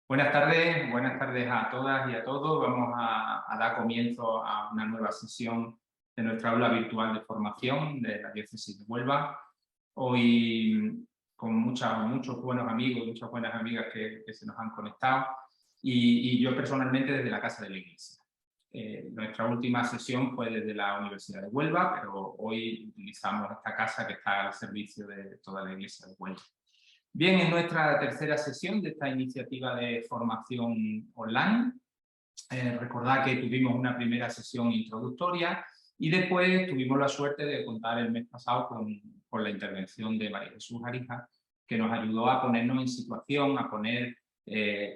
Buenas tardes a todas y a todos. Vamos a dar comienzo a una nueva sesión de nuestra aula virtual de formación de la Diócesis de Huelva. Hoy con muchos buenos amigos, muchas buenas amigas que se nos han conectado y yo personalmente desde la Casa de la Iglesia. Nuestra última sesión fue desde la Universidad de Huelva, pero hoy utilizamos esta casa que está al servicio de toda la Iglesia de Huelva. Bien, es nuestra tercera sesión de esta iniciativa de formación online. Recordad que tuvimos una primera sesión introductoria y después tuvimos la suerte de contar el mes pasado con la intervención de María Jesús Arija, que nos ayudó a ponernos en situación, a poner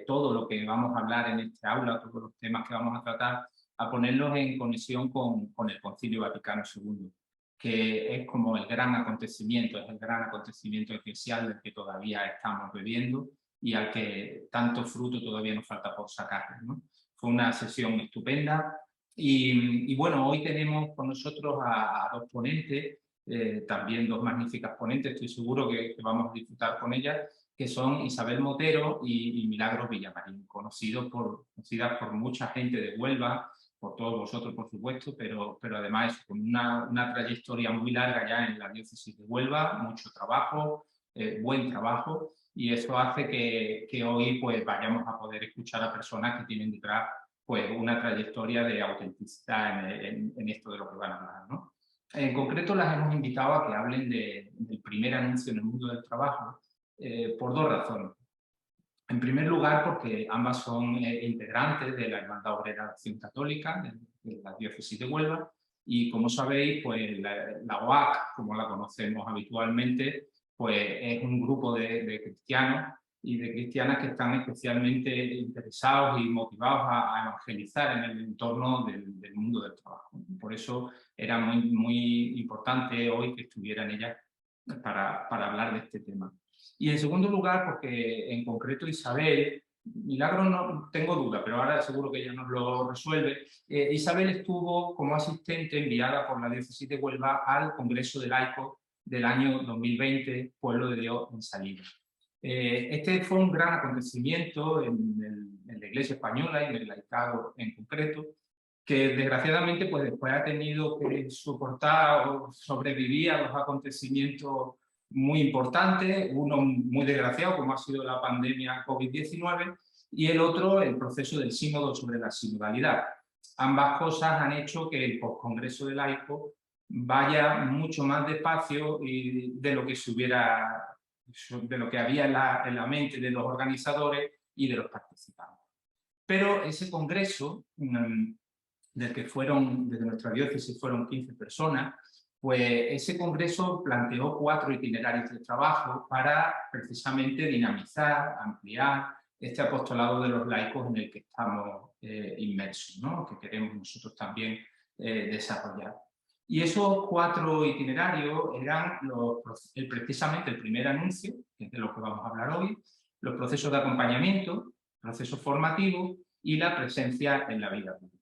todo lo que vamos a hablar en este aula, todos los temas que vamos a tratar, a ponerlos en conexión con el Concilio Vaticano II, que es como el gran acontecimiento, es el gran acontecimiento eclesial del que todavía estamos bebiendo y al que tanto fruto todavía nos falta por sacar, ¿no? Fue una sesión estupenda y bueno, hoy tenemos con nosotros a dos ponentes, también dos magníficas ponentes, estoy seguro que vamos a disfrutar con ellas, que son Isabel Motero y Milagros Villamarín, conocidas por mucha gente de Huelva, por todos vosotros, por supuesto, pero además con una trayectoria muy larga ya en la diócesis de Huelva, mucho trabajo, buen trabajo, y eso hace que hoy pues, vayamos a poder escuchar a personas que tienen detrás pues, una trayectoria de autenticidad en esto de lo que van a hablar, ¿no? En concreto las hemos invitado a que hablen del primer anuncio en el mundo del trabajo por dos razones. En primer lugar, porque ambas son integrantes de la Hermandad Obrera de Acción Católica, de la Diócesis de Huelva, y como sabéis, pues la OAC, como la conocemos habitualmente, pues es un grupo de cristianos y de cristianas que están especialmente interesados y motivados a evangelizar en el entorno del mundo del trabajo. Por eso era muy importante hoy que estuvieran ellas para hablar de este tema. Y en segundo lugar, porque en concreto Isabel, Milagro no tengo duda, pero ahora seguro que ella nos lo resuelve. Isabel estuvo como asistente enviada por la Diócesis de Huelva al Congreso de Laicos del año 2020, Pueblo de Dios en Salida. Este fue un gran acontecimiento en la Iglesia española y en el laicado en concreto, que desgraciadamente pues después ha tenido que soportar o sobrevivir a los acontecimientos muy importantes, uno muy desgraciado como ha sido la pandemia COVID-19 y el otro el proceso del sínodo sobre la sinodalidad. Ambas cosas han hecho que el postcongreso de laicos vaya mucho más despacio y de lo que de lo que había en la mente de los organizadores y de los participantes. Pero ese congreso del que desde nuestra diócesis fueron 15 personas, pues ese congreso planteó 4 itinerarios de trabajo para precisamente dinamizar, ampliar este apostolado de los laicos en el que estamos inmersos, ¿no? Que queremos nosotros también desarrollar. Y esos 4 itinerarios eran precisamente el primer anuncio, que es de lo que vamos a hablar hoy, los procesos de acompañamiento, procesos formativos y la presencia en la vida pública.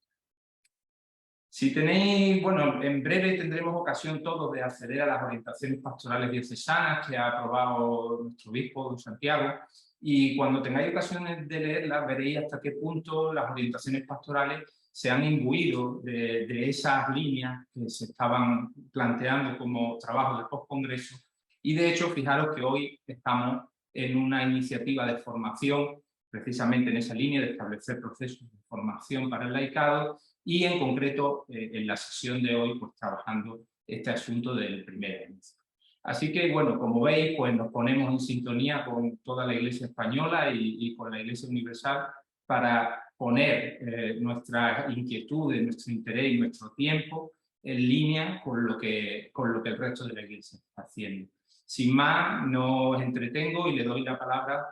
Si tenéis, bueno, en breve tendremos ocasión todos de acceder a las orientaciones pastorales diocesanas que ha aprobado nuestro obispo, don Santiago, y cuando tengáis ocasiones de leerlas veréis hasta qué punto las orientaciones pastorales se han imbuido de esas líneas que se estaban planteando como trabajo del postcongreso, y de hecho fijaros que hoy estamos en una iniciativa de formación precisamente en esa línea de establecer procesos de formación para el laicado, y en concreto en la sesión de hoy pues trabajando este asunto del primer anuncio. Así que bueno, como veis pues nos ponemos en sintonía con toda la Iglesia española y con la Iglesia universal para poner nuestras inquietudes, nuestro interés y nuestro tiempo en línea con lo que el resto de la Iglesia está haciendo. Sin más, no os entretengo y le doy la palabra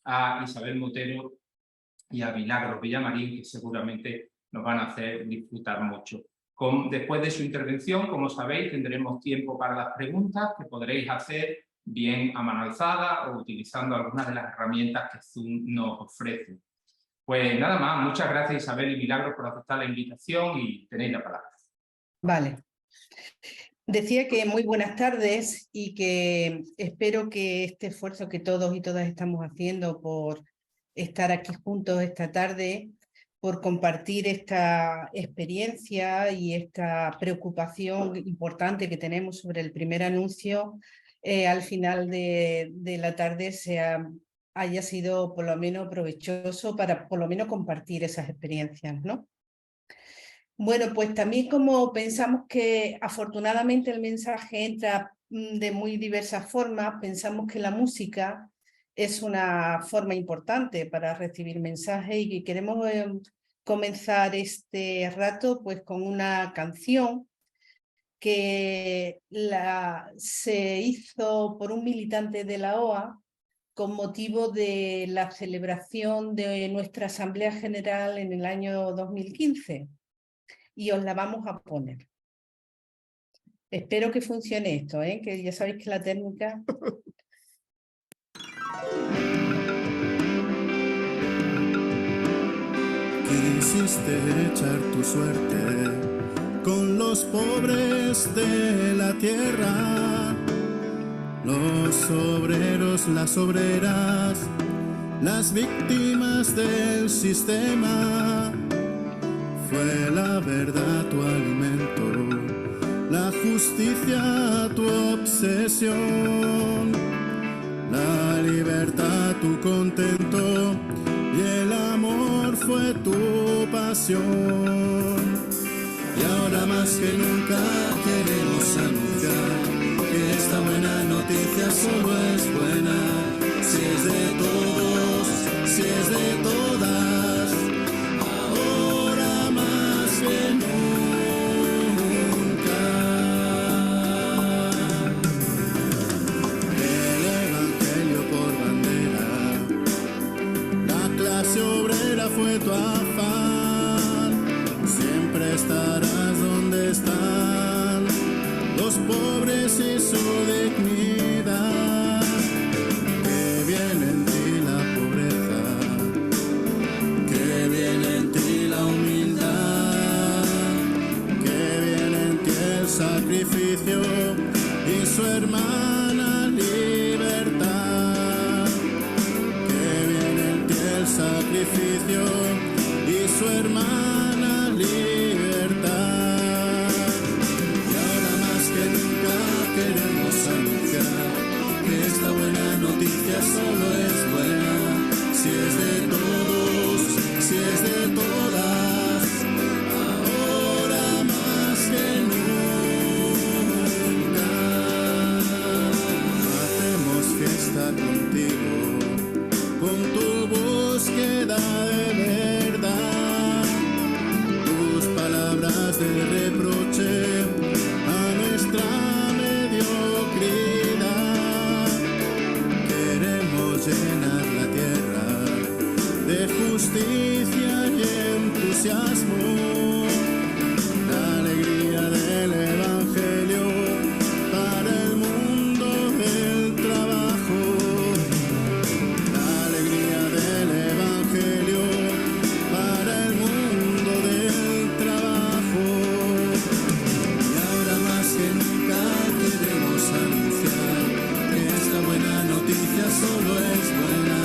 a Isabel Motero y a Milagros Villamarín, que seguramente nos van a hacer disfrutar mucho. Después de su intervención, como sabéis, tendremos tiempo para las preguntas que podréis hacer bien a mano alzada o utilizando algunas de las herramientas que Zoom nos ofrece. Pues nada más, muchas gracias Isabel y Milagros por aceptar la invitación y tenéis la palabra. Vale. Decía que muy buenas tardes y que espero que este esfuerzo que todos y todas estamos haciendo por estar aquí juntos esta tarde, por compartir esta experiencia y esta preocupación importante que tenemos sobre el primer anuncio. Al final de la tarde haya sido por lo menos provechoso para por lo menos compartir esas experiencias, ¿no? Bueno, pues también como pensamos que afortunadamente el mensaje entra de muy diversas formas, pensamos que la música es una forma importante para recibir mensajes y que queremos comenzar este rato pues con una canción que se hizo por un militante de la OA con motivo de la celebración de nuestra Asamblea General en el año 2015. Y os la vamos a poner. Espero que funcione esto, que ya sabéis que la técnica... Quisiste echar tu suerte con los pobres de la tierra, los obreros, las obreras, las víctimas del sistema. Fue la verdad tu alimento, la justicia tu obsesión, la libertad tu contento y el amor fue tu pasión. Y ahora más que nunca queremos anunciar que esta buena noticia solo es buena si es de todos, si es de todas. Ahora más que nunca el evangelio por bandera, la clase obrera fue tu afán. Siempre estarás donde están los pobres y su dignidad. Que viene en ti la pobreza, que viene en ti la humildad, que viene en ti el sacrificio y su hermana libertad. Que viene en ti el sacrificio y su hermana libertad. Y ahora más que nunca queremos anunciar que esta buena noticia solo es buena si es de todos, si es de todas. Ahora más que nunca hacemos fiesta contigo, con tu búsqueda de verdad, tus palabras de reproche a nuestra mediocridad. Queremos llenar la tierra de justicia y entusiasmo, la alegría del evangelio para el mundo del trabajo. La alegría del evangelio para el mundo del trabajo. Y ahora más que nunca queremos anunciar que esta buena noticia solo es buena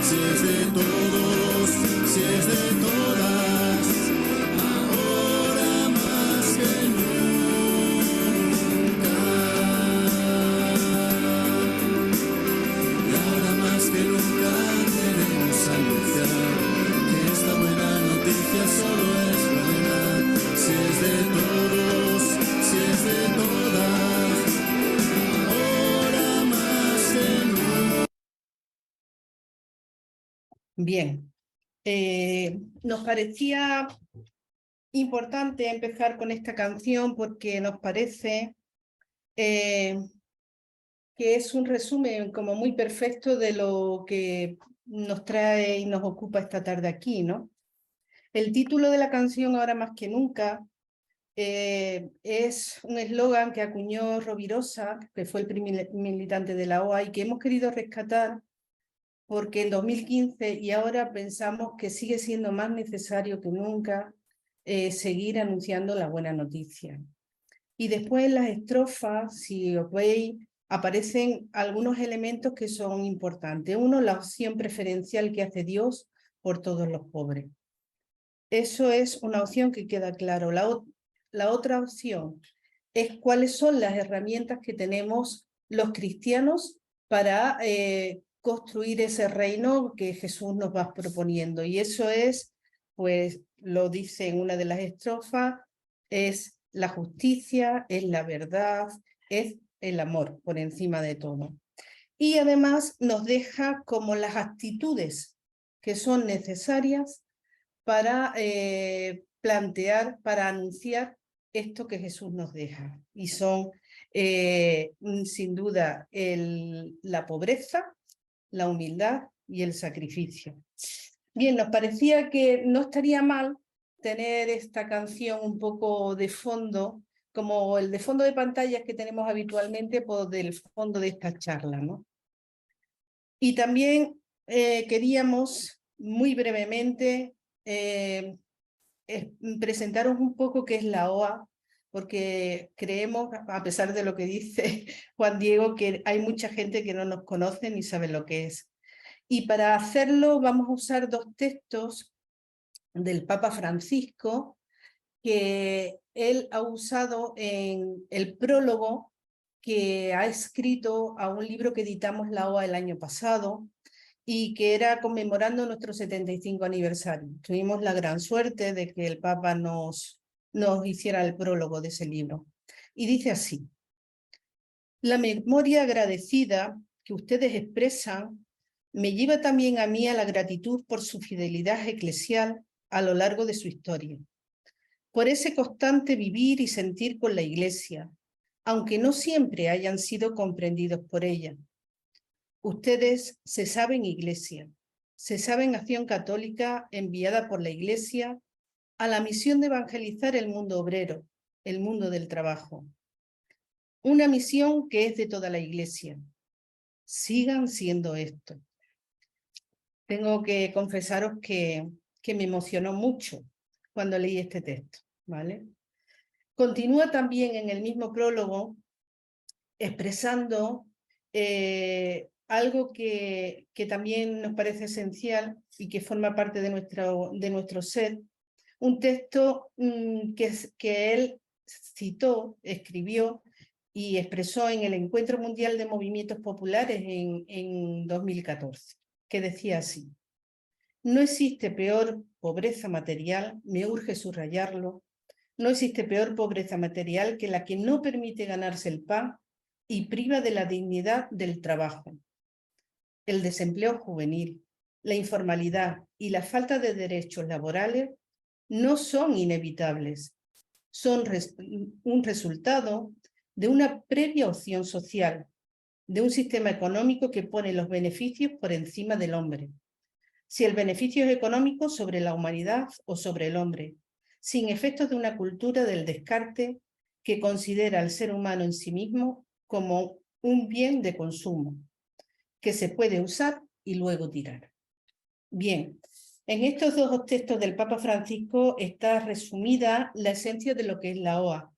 si es de todos, si es de todas. Ahora más que nunca. Y ahora más que nunca queremos anunciar que esta buena noticia solo es buena si es de todos, si es de todas. Ahora más que nunca. Bien. Nos parecía importante empezar con esta canción porque nos parece que es un resumen como muy perfecto de lo que nos trae y nos ocupa esta tarde aquí, ¿no? El título de la canción, Ahora más que nunca, es un eslogan que acuñó Rovirosa, que fue el primer militante de la OA y que hemos querido rescatar porque en 2015 y ahora pensamos que sigue siendo más necesario que nunca seguir anunciando la buena noticia. Y después en las estrofas, si os veis, aparecen algunos elementos que son importantes. Uno, la opción preferencial que hace Dios por todos los pobres. Eso es una opción que queda claro. La otra opción es cuáles son las herramientas que tenemos los cristianos para construir ese reino que Jesús nos va proponiendo. Y eso es, pues lo dice en una de las estrofas, es la justicia, es la verdad, es el amor por encima de todo. Y además nos deja como las actitudes que son necesarias para plantear, para anunciar esto que Jesús nos deja. Y son, sin duda, la pobreza, la humildad y el sacrificio. Bien, nos parecía que no estaría mal tener esta canción un poco de fondo, como el de fondo de pantallas que tenemos habitualmente, pues del fondo de esta charla, ¿no? Y también queríamos muy brevemente presentaros un poco qué es la OA, porque creemos, a pesar de lo que dice Juan Diego, que hay mucha gente que no nos conoce ni sabe lo que es. Y para hacerlo vamos a usar dos textos del Papa Francisco que él ha usado en el prólogo que ha escrito a un libro que editamos la OA el año pasado y que era conmemorando nuestro 75 aniversario. Tuvimos la gran suerte de que el Papa nos hiciera el prólogo de ese libro. Y dice así: la memoria agradecida que ustedes expresan me lleva también a mí a la gratitud por su fidelidad eclesial a lo largo de su historia, por ese constante vivir y sentir con la Iglesia, aunque no siempre hayan sido comprendidos por ella. Ustedes se saben Iglesia, se saben Acción Católica enviada por la Iglesia a la misión de evangelizar el mundo obrero, el mundo del trabajo. Una misión que es de toda la Iglesia. Sigan siendo esto. Tengo que confesaros que me emocionó mucho cuando leí este texto, ¿vale? Continúa también en el mismo prólogo expresando algo que también nos parece esencial y que forma parte de nuestro ser, un texto que él citó, escribió y expresó en el Encuentro Mundial de Movimientos Populares en 2014, que decía así: no existe peor pobreza material, me urge subrayarlo, no existe peor pobreza material que la que no permite ganarse el pan y priva de la dignidad del trabajo. El desempleo juvenil, la informalidad y la falta de derechos laborales no son inevitables, son un resultado de una previa opción social, de un sistema económico que pone los beneficios por encima del hombre. Si el beneficio es económico, sobre la humanidad o sobre el hombre, sin efectos de una cultura del descarte que considera al ser humano en sí mismo como un bien de consumo, que se puede usar y luego tirar. Bien, en estos dos textos del Papa Francisco está resumida la esencia de lo que es la OA.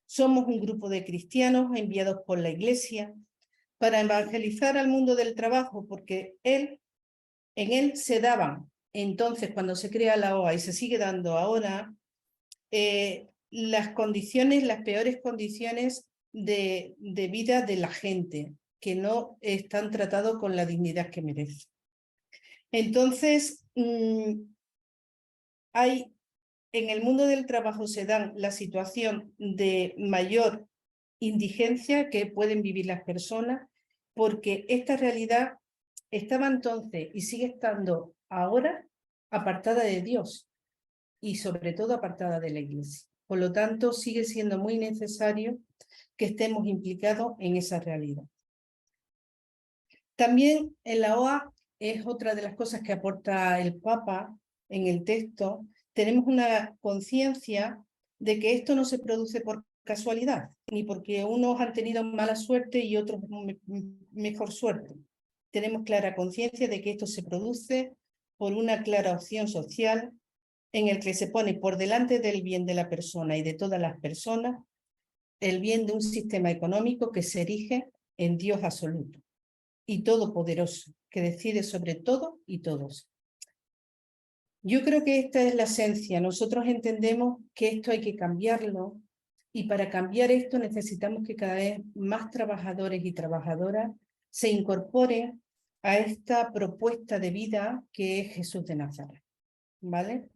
Somos un grupo de cristianos enviados por la Iglesia para evangelizar al mundo del trabajo, porque en él se daban, entonces cuando se crea la OA y se sigue dando ahora, las condiciones, las peores condiciones de vida de la gente, que no están tratados con la dignidad que merecen. Entonces, en el mundo del trabajo se dan la situación de mayor indigencia que pueden vivir las personas, porque esta realidad estaba entonces y sigue estando ahora apartada de Dios y sobre todo apartada de la Iglesia. Por lo tanto, sigue siendo muy necesario que estemos implicados en esa realidad. También en la OA es otra de las cosas que aporta el Papa en el texto. Tenemos una conciencia de que esto no se produce por casualidad, ni porque unos han tenido mala suerte y otros mejor suerte. Tenemos clara conciencia de que esto se produce por una clara opción social en el que se pone por delante del bien de la persona y de todas las personas el bien de un sistema económico que se erige en Dios absoluto y todopoderoso, que decide sobre todo y todos. Yo creo que esta es la esencia. Nosotros entendemos que esto hay que cambiarlo y para cambiar esto necesitamos que cada vez más trabajadores y trabajadoras se incorporen a esta propuesta de vida que es Jesús de Nazaret. ¿Vale?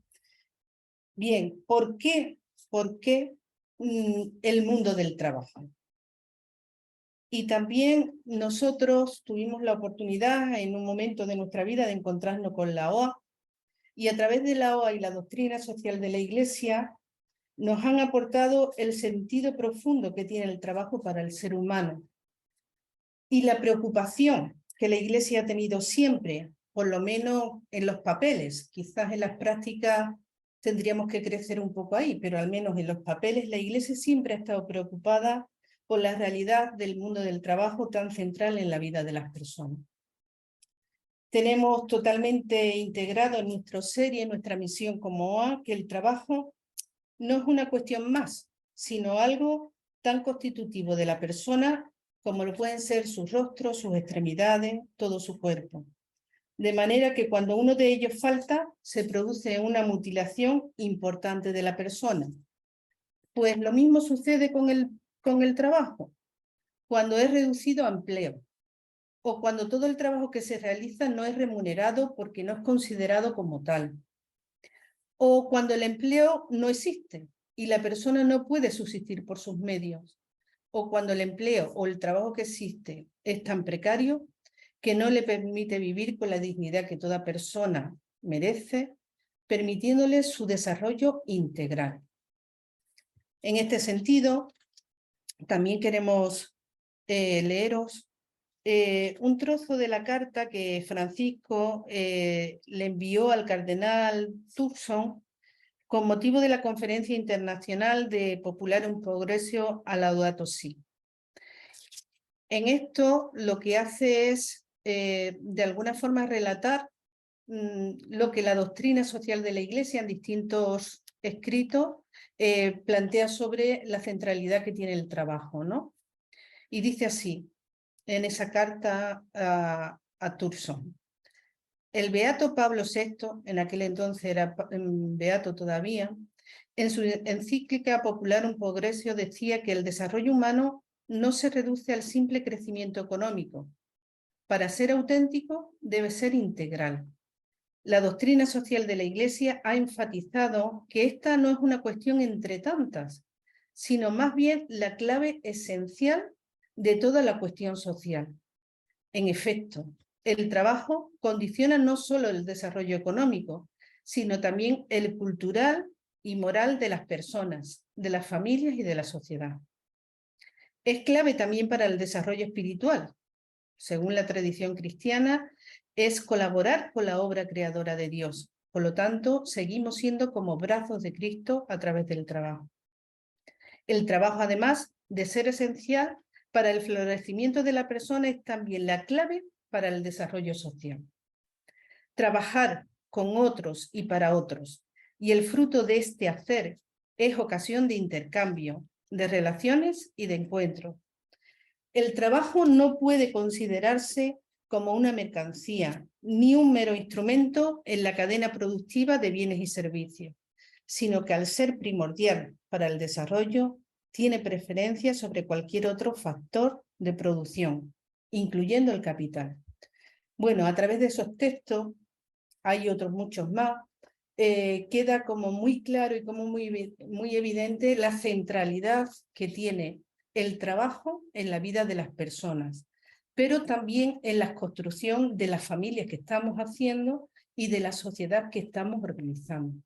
Bien, ¿por qué? ¿Por qué el mundo del trabajo? Y también nosotros tuvimos la oportunidad en un momento de nuestra vida de encontrarnos con la OA, y a través de la OA y la doctrina social de la Iglesia nos han aportado el sentido profundo que tiene el trabajo para el ser humano y la preocupación que la Iglesia ha tenido siempre, por lo menos en los papeles. Quizás en las prácticas tendríamos que crecer un poco ahí, pero al menos en los papeles la Iglesia siempre ha estado preocupada por la realidad del mundo del trabajo tan central en la vida de las personas. Tenemos totalmente integrado en nuestro ser y en nuestra misión como OA que el trabajo no es una cuestión más, sino algo tan constitutivo de la persona como lo pueden ser sus rostros, sus extremidades, todo su cuerpo. De manera que cuando uno de ellos falta, se produce una mutilación importante de la persona. Pues lo mismo sucede con el trabajo, cuando es reducido a empleo, o cuando todo el trabajo que se realiza no es remunerado porque no es considerado como tal, o cuando el empleo no existe y la persona no puede subsistir por sus medios, o cuando el empleo o el trabajo que existe es tan precario que no le permite vivir con la dignidad que toda persona merece, permitiéndole su desarrollo integral. En este sentido, también queremos leeros un trozo de la carta que Francisco le envió al cardenal Turkson con motivo de la Conferencia Internacional de Populare Progressio a Laudato Si. En esto lo que hace es, de alguna forma, relatar lo que la doctrina social de la Iglesia en distintos escritos plantea sobre la centralidad que tiene el trabajo, ¿no? Y dice así, en esa carta a Turkson. El beato Pablo VI, en aquel entonces era beato todavía, en su encíclica Populare Progressio decía que el desarrollo humano no se reduce al simple crecimiento económico. Para ser auténtico debe ser integral. La doctrina social de la Iglesia ha enfatizado que esta no es una cuestión entre tantas, sino más bien la clave esencial de toda la cuestión social. En efecto, el trabajo condiciona no solo el desarrollo económico, sino también el cultural y moral de las personas, de las familias y de la sociedad. Es clave también para el desarrollo espiritual. Según la tradición cristiana, es colaborar con la obra creadora de Dios. Por lo tanto, seguimos siendo como brazos de Cristo a través del trabajo. El trabajo, además de ser esencial para el florecimiento de la persona, es también la clave para el desarrollo social. Trabajar con otros y para otros, y el fruto de este hacer es ocasión de intercambio, de relaciones y de encuentro. El trabajo no puede considerarse como una mercancía, ni un mero instrumento en la cadena productiva de bienes y servicios, sino que al ser primordial para el desarrollo, tiene preferencia sobre cualquier otro factor de producción, incluyendo el capital. Bueno, a través de esos textos, hay otros muchos más, queda como muy claro y como muy evidente la centralidad que tiene el trabajo en la vida de las personas, pero también en la construcción de las familias que estamos haciendo y de la sociedad que estamos organizando.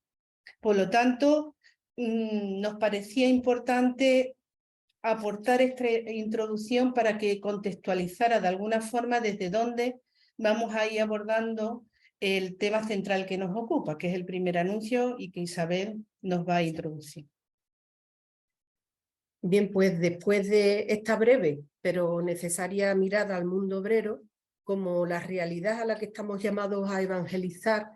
Por lo tanto, nos parecía importante aportar esta introducción para que contextualizara de alguna forma desde dónde vamos a ir abordando el tema central que nos ocupa, que es el primer anuncio y que Isabel nos va a introducir. Bien, pues después de esta breve pero necesaria mirada al mundo obrero, como la realidad a la que estamos llamados a evangelizar,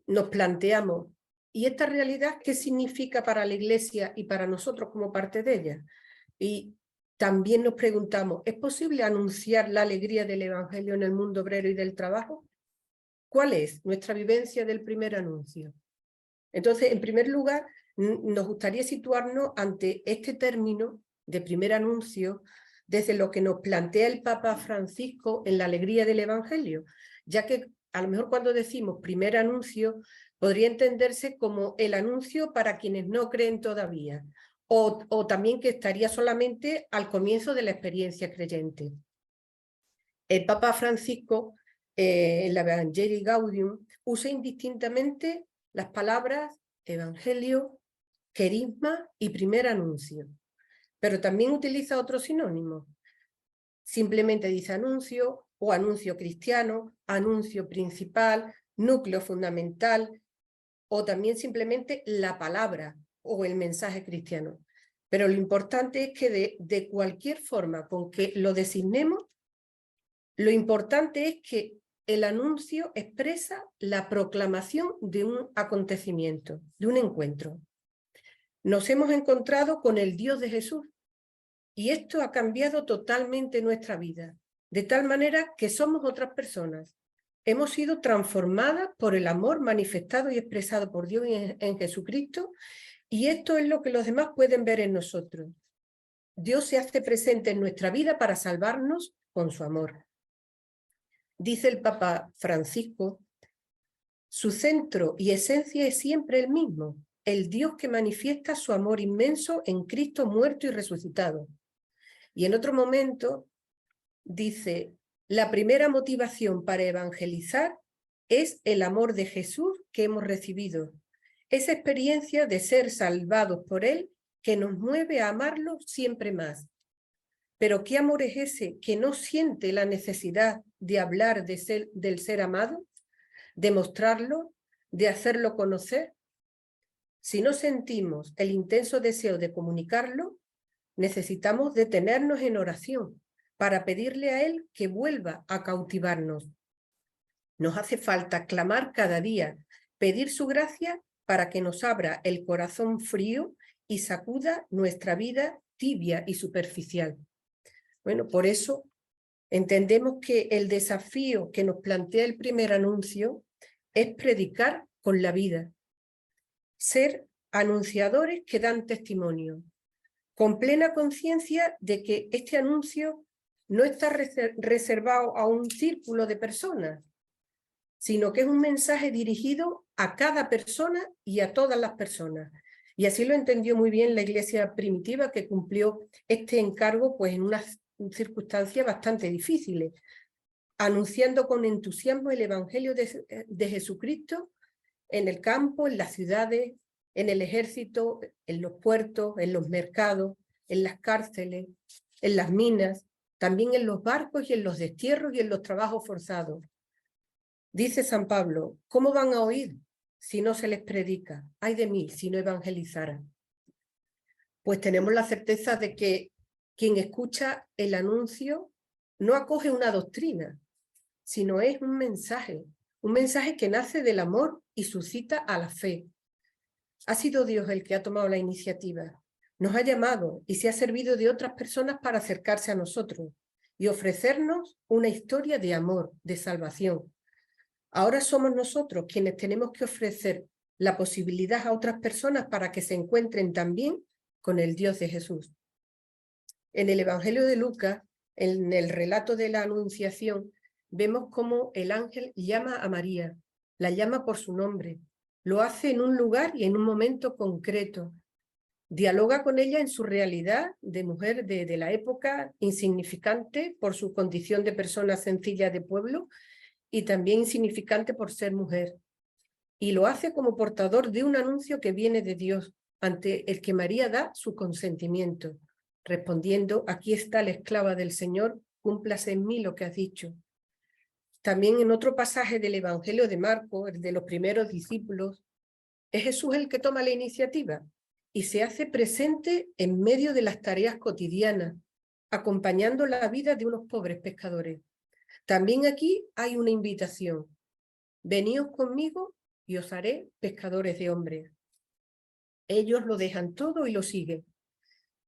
nos planteamos, ¿y esta realidad qué significa para la Iglesia y para nosotros como parte de ella? Y también nos preguntamos, ¿es posible anunciar la alegría del Evangelio en el mundo obrero y del trabajo? ¿Cuál es nuestra vivencia del primer anuncio? Entonces, en primer lugar, nos gustaría situarnos ante este término de primer anuncio desde lo que nos plantea el Papa Francisco en la alegría del Evangelio, ya que a lo mejor cuando decimos primer anuncio podría entenderse como el anuncio para quienes no creen todavía, o también que estaría solamente al comienzo de la experiencia creyente. El Papa Francisco, en la Evangelii Gaudium, usa indistintamente las palabras evangelio, querigma y primer anuncio, pero también utiliza otros sinónimos. Simplemente dice anuncio o anuncio cristiano, anuncio principal, núcleo fundamental, o también simplemente la palabra o el mensaje cristiano. Pero lo importante es que de cualquier forma con que lo designemos, lo importante es que el anuncio expresa la proclamación de un acontecimiento, de un encuentro. Nos hemos encontrado con el Dios de Jesús y esto ha cambiado totalmente nuestra vida, de tal manera que somos otras personas. Hemos sido transformadas por el amor manifestado y expresado por Dios en Jesucristo, y esto es lo que los demás pueden ver en nosotros. Dios se hace presente en nuestra vida para salvarnos con su amor. Dice el Papa Francisco, su centro y esencia es siempre el mismo, el Dios que manifiesta su amor inmenso en Cristo muerto y resucitado. Y en otro momento dice, la primera motivación para evangelizar es el amor de Jesús que hemos recibido, esa experiencia de ser salvados por Él que nos mueve a amarlo siempre más. Pero ¿qué amor es ese que no siente la necesidad de hablar del ser amado, de mostrarlo, de hacerlo conocer? Si no sentimos el intenso deseo de comunicarlo, necesitamos detenernos en oración para pedirle a Él que vuelva a cautivarnos. Nos hace falta clamar cada día, pedir su gracia para que nos abra el corazón frío y sacuda nuestra vida tibia y superficial. Bueno, por eso entendemos que el desafío que nos plantea el primer anuncio es predicar con la vida, ser anunciadores que dan testimonio, con plena conciencia de que este anuncio no está reservado a un círculo de personas, sino que es un mensaje dirigido a cada persona y a todas las personas. Y así lo entendió muy bien la Iglesia primitiva, que cumplió este encargo pues en unas circunstancias bastante difíciles, anunciando con entusiasmo el Evangelio de Jesucristo en el campo, en las ciudades, en el ejército, en los puertos, en los mercados, en las cárceles, en las minas, también en los barcos y en los destierros y en los trabajos forzados. Dice San Pablo, ¿cómo van a oír si no se les predica? Ay de mí si no evangelizara. Pues tenemos la certeza de que quien escucha el anuncio no acoge una doctrina, sino es un mensaje que nace del amor y suscita a la fe. Ha sido Dios el que ha tomado la iniciativa, nos ha llamado y se ha servido de otras personas para acercarse a nosotros y ofrecernos una historia de amor, de salvación. Ahora somos nosotros quienes tenemos que ofrecer la posibilidad a otras personas para que se encuentren también con el Dios de Jesús. En el Evangelio de Lucas, en el relato de la Anunciación, vemos cómo el ángel llama a María, la llama por su nombre, lo hace en un lugar y en un momento concreto, dialoga con ella en su realidad de mujer de la época, insignificante por su condición de persona sencilla de pueblo y también insignificante por ser mujer. Y lo hace como portador de un anuncio que viene de Dios, ante el que María da su consentimiento, respondiendo, aquí está la esclava del Señor, cúmplase en mí lo que has dicho. También en otro pasaje del Evangelio de Marcos, el de los primeros discípulos, es Jesús el que toma la iniciativa y se hace presente en medio de las tareas cotidianas, acompañando la vida de unos pobres pescadores. También aquí hay una invitación. Veníos conmigo y os haré pescadores de hombres. Ellos lo dejan todo y lo siguen.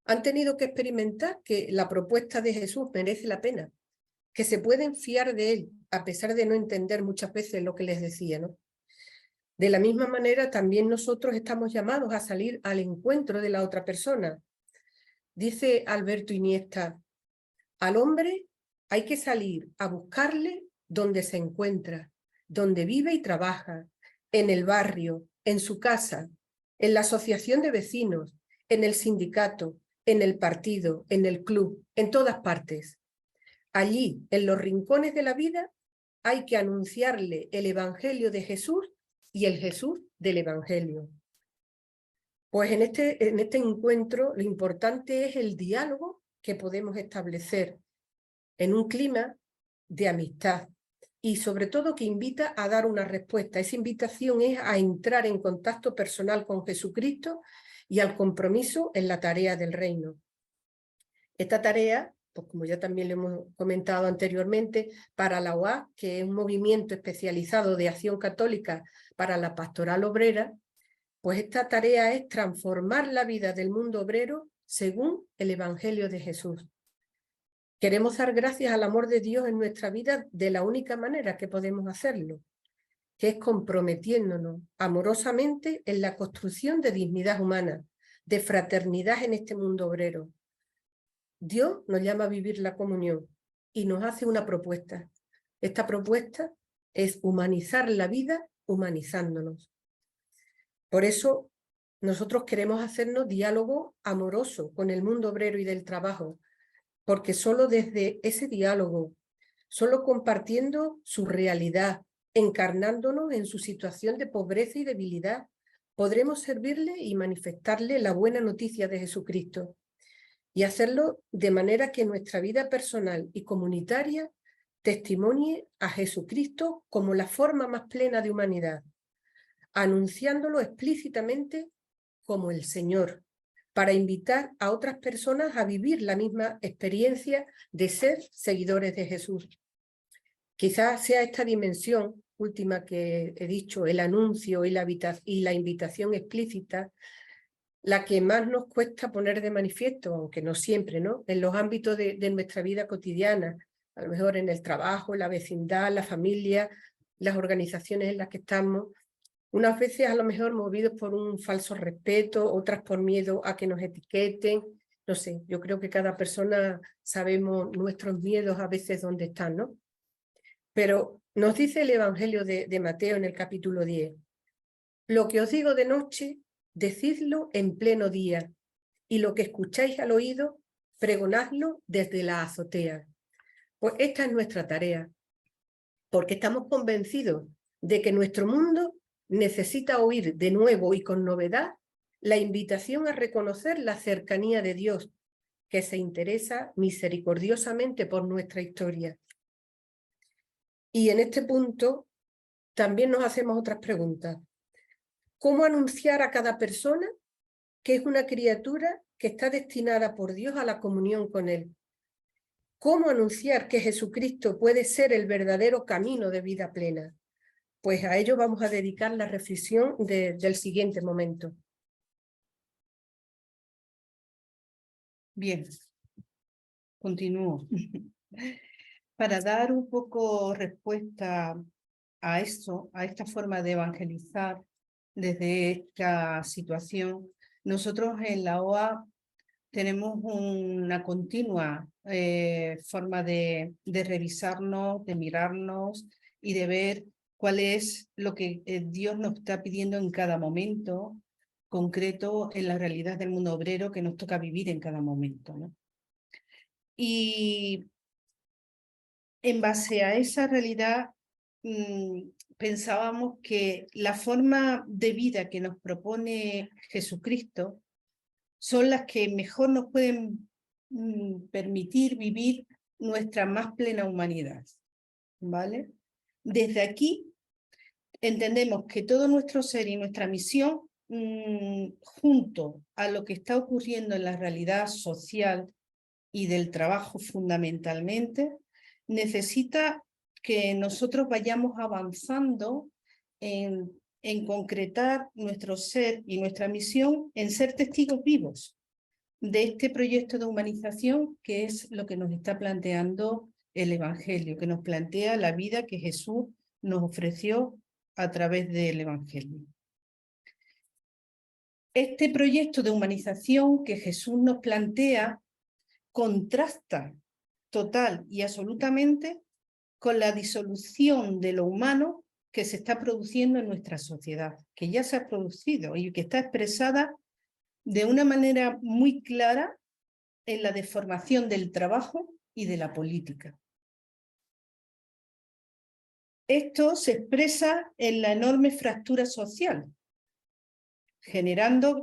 Han tenido que experimentar que la propuesta de Jesús merece la pena, que se pueden fiar de él, a pesar de no entender muchas veces lo que les decía, ¿no? De la misma manera, también nosotros estamos llamados a salir al encuentro de la otra persona. Dice Alberto Iniesta, al hombre hay que salir a buscarle donde se encuentra, donde vive y trabaja, en el barrio, en su casa, en la asociación de vecinos, en el sindicato, en el partido, en el club, en todas partes. Allí, en los rincones de la vida, hay que anunciarle el Evangelio de Jesús y el Jesús del Evangelio. Pues en este encuentro lo importante es el diálogo que podemos establecer en un clima de amistad y sobre todo que invita a dar una respuesta. Esa invitación es a entrar en contacto personal con Jesucristo y al compromiso en la tarea del reino. Esta tarea, pues como ya también lo hemos comentado anteriormente, para la OA, que es un movimiento especializado de acción católica para la pastoral obrera, pues esta tarea es transformar la vida del mundo obrero según el Evangelio de Jesús. Queremos dar gracias al amor de Dios en nuestra vida de la única manera que podemos hacerlo, que es comprometiéndonos amorosamente en la construcción de dignidad humana, de fraternidad en este mundo obrero. Dios nos llama a vivir la comunión y nos hace una propuesta. Esta propuesta es humanizar la vida humanizándonos. Por eso nosotros queremos hacernos diálogo amoroso con el mundo obrero y del trabajo, porque solo desde ese diálogo, solo compartiendo su realidad, encarnándonos en su situación de pobreza y debilidad, podremos servirle y manifestarle la buena noticia de Jesucristo y hacerlo de manera que nuestra vida personal y comunitaria testimonie a Jesucristo como la forma más plena de humanidad, anunciándolo explícitamente como el Señor, para invitar a otras personas a vivir la misma experiencia de ser seguidores de Jesús. Quizás sea esta dimensión última que he dicho, el anuncio y la invitación explícita, la que más nos cuesta poner de manifiesto, aunque no siempre, ¿no? En los ámbitos de nuestra vida cotidiana, a lo mejor en el trabajo, la vecindad, la familia, las organizaciones en las que estamos, unas veces a lo mejor movidos por un falso respeto, otras por miedo a que nos etiqueten, no sé, yo creo que cada persona sabemos nuestros miedos a veces dónde están, ¿no? Pero nos dice el Evangelio de Mateo en el capítulo 10, lo que os digo de noche, decidlo en pleno día, y lo que escucháis al oído, pregonadlo desde la azotea. Pues esta es nuestra tarea, porque estamos convencidos de que nuestro mundo necesita oír de nuevo y con novedad la invitación a reconocer la cercanía de Dios, que se interesa misericordiosamente por nuestra historia. Y en este punto también nos hacemos otras preguntas. ¿Cómo anunciar a cada persona que es una criatura que está destinada por Dios a la comunión con Él? ¿Cómo anunciar que Jesucristo puede ser el verdadero camino de vida plena? Pues a ello vamos a dedicar la reflexión del siguiente momento. Bien, continúo. Para dar un poco respuesta a esto, a esta forma de evangelizar desde esta situación, nosotros en la OA tenemos una continua forma de revisarnos, de mirarnos y de ver cuál es lo que Dios nos está pidiendo en cada momento concreto en la realidad del mundo obrero que nos toca vivir en cada momento, ¿no? Y en base a esa realidad pensábamos que la forma de vida que nos propone Jesucristo son las que mejor nos pueden permitir vivir nuestra más plena humanidad, ¿vale? Desde aquí entendemos que todo nuestro ser y nuestra misión, junto a lo que está ocurriendo en la realidad social y del trabajo fundamentalmente, necesita que nosotros vayamos avanzando en concretar nuestro ser y nuestra misión en ser testigos vivos de este proyecto de humanización, que es lo que nos está planteando el Evangelio, que nos plantea la vida que Jesús nos ofreció a través del Evangelio. Este proyecto de humanización que Jesús nos plantea contrasta total y absolutamente con la disolución de lo humano que se está produciendo en nuestra sociedad, que ya se ha producido y que está expresada de una manera muy clara en la deformación del trabajo y de la política. Esto se expresa en la enorme fractura social,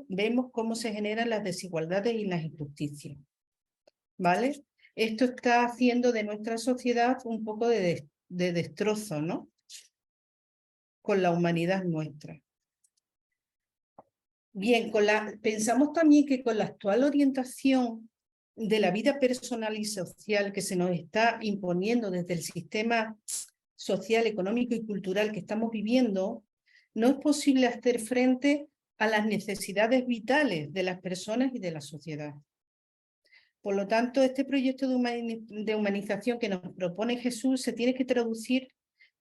vemos cómo se generan las desigualdades y las injusticias, ¿vale? Esto está haciendo de nuestra sociedad un poco de destrozo, ¿no? Con la humanidad nuestra. Bien, pensamos también que con la actual orientación de la vida personal y social que se nos está imponiendo desde el sistema social, económico y cultural que estamos viviendo, no es posible hacer frente a las necesidades vitales de las personas y de la sociedad. Por lo tanto, este proyecto de humanización que nos propone Jesús se tiene que traducir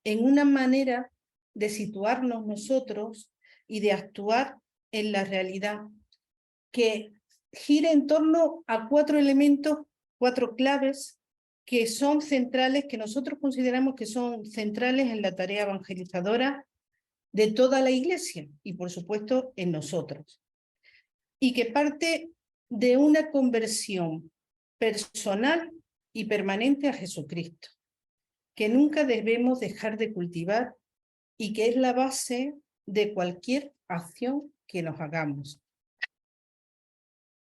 en una manera de situarnos nosotros y de actuar en la realidad, que gira en torno a 4 elementos, 4 claves que son centrales, que nosotros consideramos que son centrales en la tarea evangelizadora de toda la Iglesia y, por supuesto, en nosotros. Y que parte de una conversión personal y permanente a Jesucristo, que nunca debemos dejar de cultivar y que es la base de cualquier acción que nos hagamos.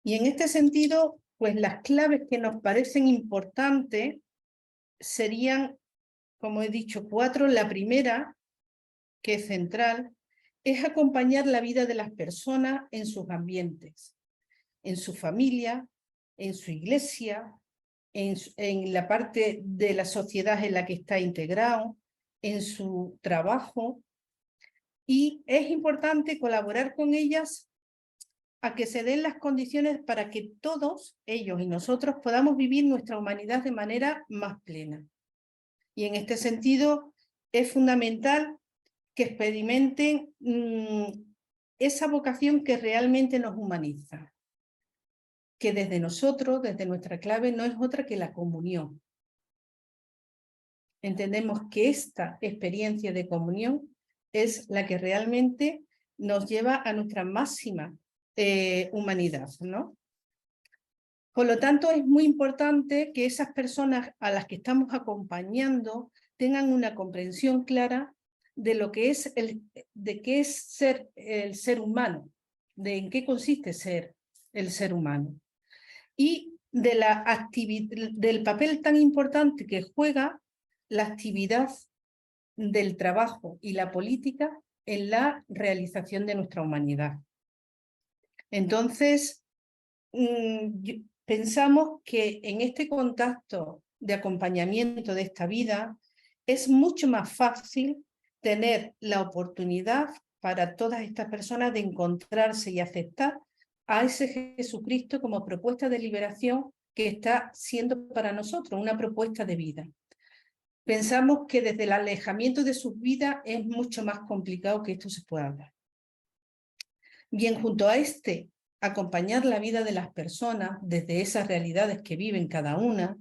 Y en este sentido, pues las claves que nos parecen importantes serían, como he dicho, 4. La primera, que es central, es acompañar la vida de las personas en sus ambientes, en su familia, en su iglesia, en la parte de la sociedad en la que está integrado, en su trabajo. Y es importante colaborar con ellas a que se den las condiciones para que todos ellos y nosotros podamos vivir nuestra humanidad de manera más plena. Y en este sentido es fundamental que experimenten esa vocación que realmente nos humaniza, que desde nosotros, desde nuestra clave, no es otra que la comunión. Entendemos que esta experiencia de comunión es la que realmente nos lleva a nuestra máxima humanidad, ¿no? Por lo tanto, es muy importante que esas personas a las que estamos acompañando tengan una comprensión clara de lo que es qué es ser el ser humano, de en qué consiste ser el ser humano. Y del papel tan importante que juega la actividad del trabajo y la política en la realización de nuestra humanidad. Entonces, pensamos que en este contacto de acompañamiento de esta vida es mucho más fácil tener la oportunidad para todas estas personas de encontrarse y aceptar a ese Jesucristo como propuesta de liberación que está siendo para nosotros una propuesta de vida. Pensamos que desde el alejamiento de sus vidas es mucho más complicado que esto se pueda dar. Bien, junto a acompañar la vida de las personas desde esas realidades que viven cada una,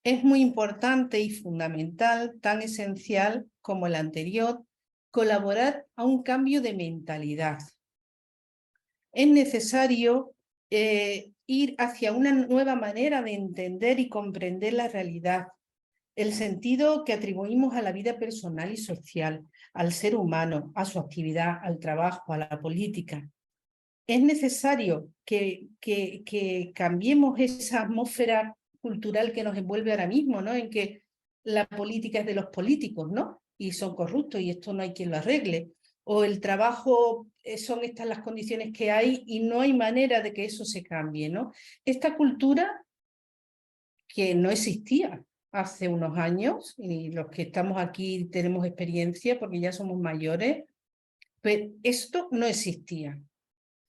es muy importante y fundamental, tan esencial como el anterior, colaborar a un cambio de mentalidad. Es necesario ir hacia una nueva manera de entender y comprender la realidad, el sentido que atribuimos a la vida personal y social, al ser humano, a su actividad, al trabajo, a la política. Es necesario que cambiemos esa atmósfera cultural que nos envuelve ahora mismo, ¿no? En que la política es de los políticos, ¿no? Y son corruptos y esto no hay quien lo arregle. O el trabajo, son estas las condiciones que hay y no hay manera de que eso se cambie, ¿no? Esta cultura que no existía hace unos años, y los que estamos aquí tenemos experiencia porque ya somos mayores, pero esto no existía.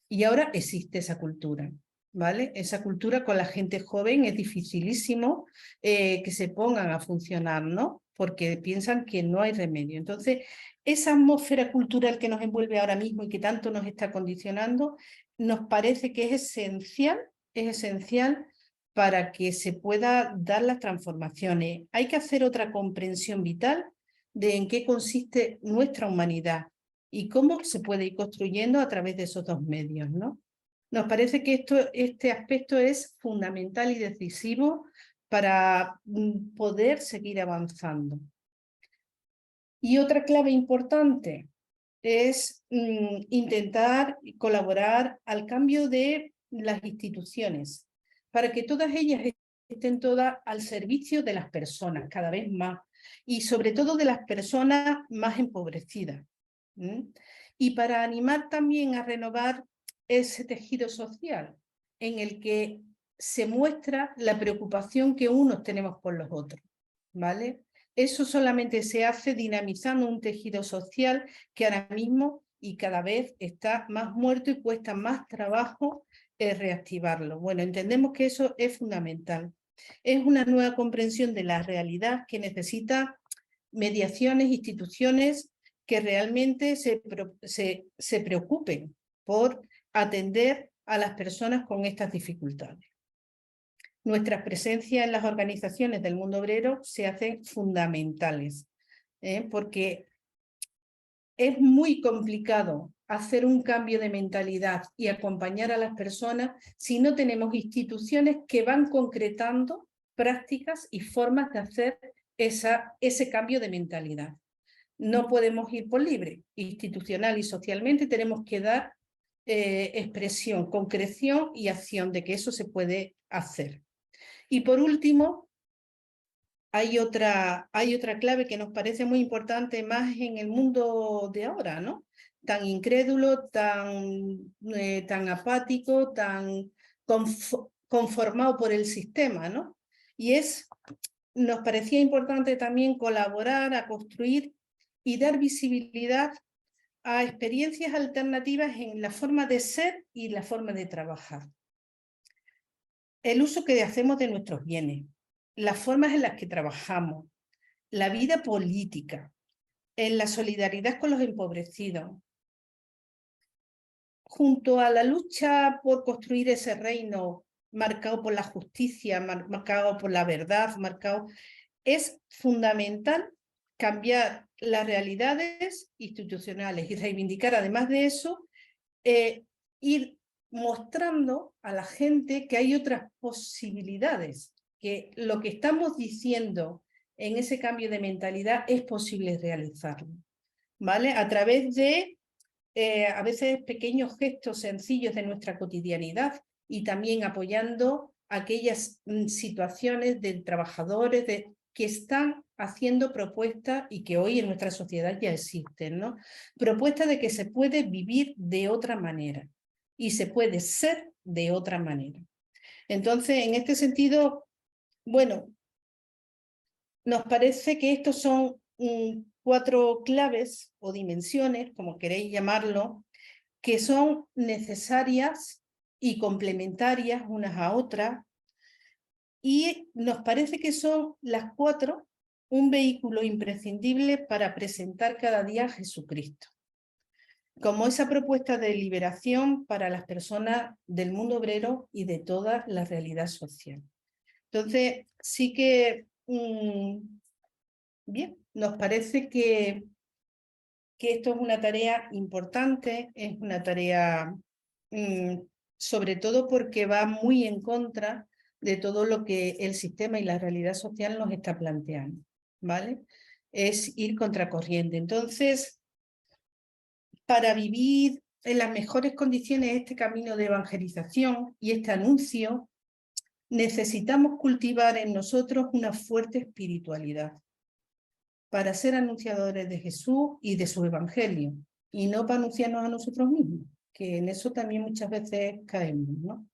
Y ahora existe esa cultura. ¿vale? Esa cultura con la gente joven es dificilísimo que se pongan a funcionar, ¿no? Porque piensan que no hay remedio. Entonces, esa atmósfera cultural que nos envuelve ahora mismo y que tanto nos está condicionando, nos parece que es esencial para que se pueda dar las transformaciones. Hay que hacer otra comprensión vital de en qué consiste nuestra humanidad y cómo se puede ir construyendo a través de esos dos medios, ¿no? Nos parece que este aspecto es fundamental y decisivo para poder seguir avanzando. Y otra clave importante es intentar colaborar al cambio de las instituciones, para que todas ellas estén todas al servicio de las personas, cada vez más, y sobre todo de las personas más empobrecidas. Y para animar también a renovar ese tejido social en el que se muestra la preocupación que unos tenemos por los otros, ¿vale? Eso solamente se hace dinamizando un tejido social que ahora mismo y cada vez está más muerto y cuesta más trabajo reactivarlo. Bueno, entendemos que eso es fundamental. Es una nueva comprensión de la realidad que necesita mediaciones, instituciones que realmente se preocupen por atender a las personas con estas dificultades. Nuestras presencias en las organizaciones del mundo obrero se hacen fundamentales, porque es muy complicado hacer un cambio de mentalidad y acompañar a las personas si no tenemos instituciones que van concretando prácticas y formas de hacer ese cambio de mentalidad. No podemos ir por libre, institucional y socialmente tenemos que dar expresión, concreción y acción de que eso se puede hacer. Y por último, hay otra clave que nos parece muy importante más en el mundo de ahora, ¿no? Tan incrédulo, tan apático, tan conformado por el sistema, ¿no? Y nos parecía importante también colaborar, a construir y dar visibilidad a experiencias alternativas en la forma de ser y la forma de trabajar. El uso que hacemos de nuestros bienes, las formas en las que trabajamos, la vida política, en la solidaridad con los empobrecidos, junto a la lucha por construir ese reino marcado por la justicia, marcado por la verdad, es fundamental cambiar las realidades institucionales y reivindicar, además de eso, ir mostrando a la gente que hay otras posibilidades, que lo que estamos diciendo en ese cambio de mentalidad es posible realizarlo, ¿vale? A través de, a veces, pequeños gestos sencillos de nuestra cotidianidad y también apoyando aquellas situaciones de trabajadores que están haciendo propuestas y que hoy en nuestra sociedad ya existen, ¿no? Propuestas de que se puede vivir de otra manera y se puede ser de otra manera. Entonces, en este sentido, bueno, nos parece que estos son 4 claves o dimensiones, como queréis llamarlo, que son necesarias y complementarias unas a otras, y nos parece que son las 4 un vehículo imprescindible para presentar cada día a Jesucristo, como esa propuesta de liberación para las personas del mundo obrero y de toda la realidad social. Entonces, sí que, bien, nos parece que esto es una tarea importante, es una tarea sobre todo porque va muy en contra de todo lo que el sistema y la realidad social nos está planteando, ¿vale? Es ir contracorriente. Entonces, para vivir en las mejores condiciones este camino de evangelización y este anuncio, necesitamos cultivar en nosotros una fuerte espiritualidad para ser anunciadores de Jesús y de su evangelio, y no para anunciarnos a nosotros mismos, que en eso también muchas veces caemos, ¿no?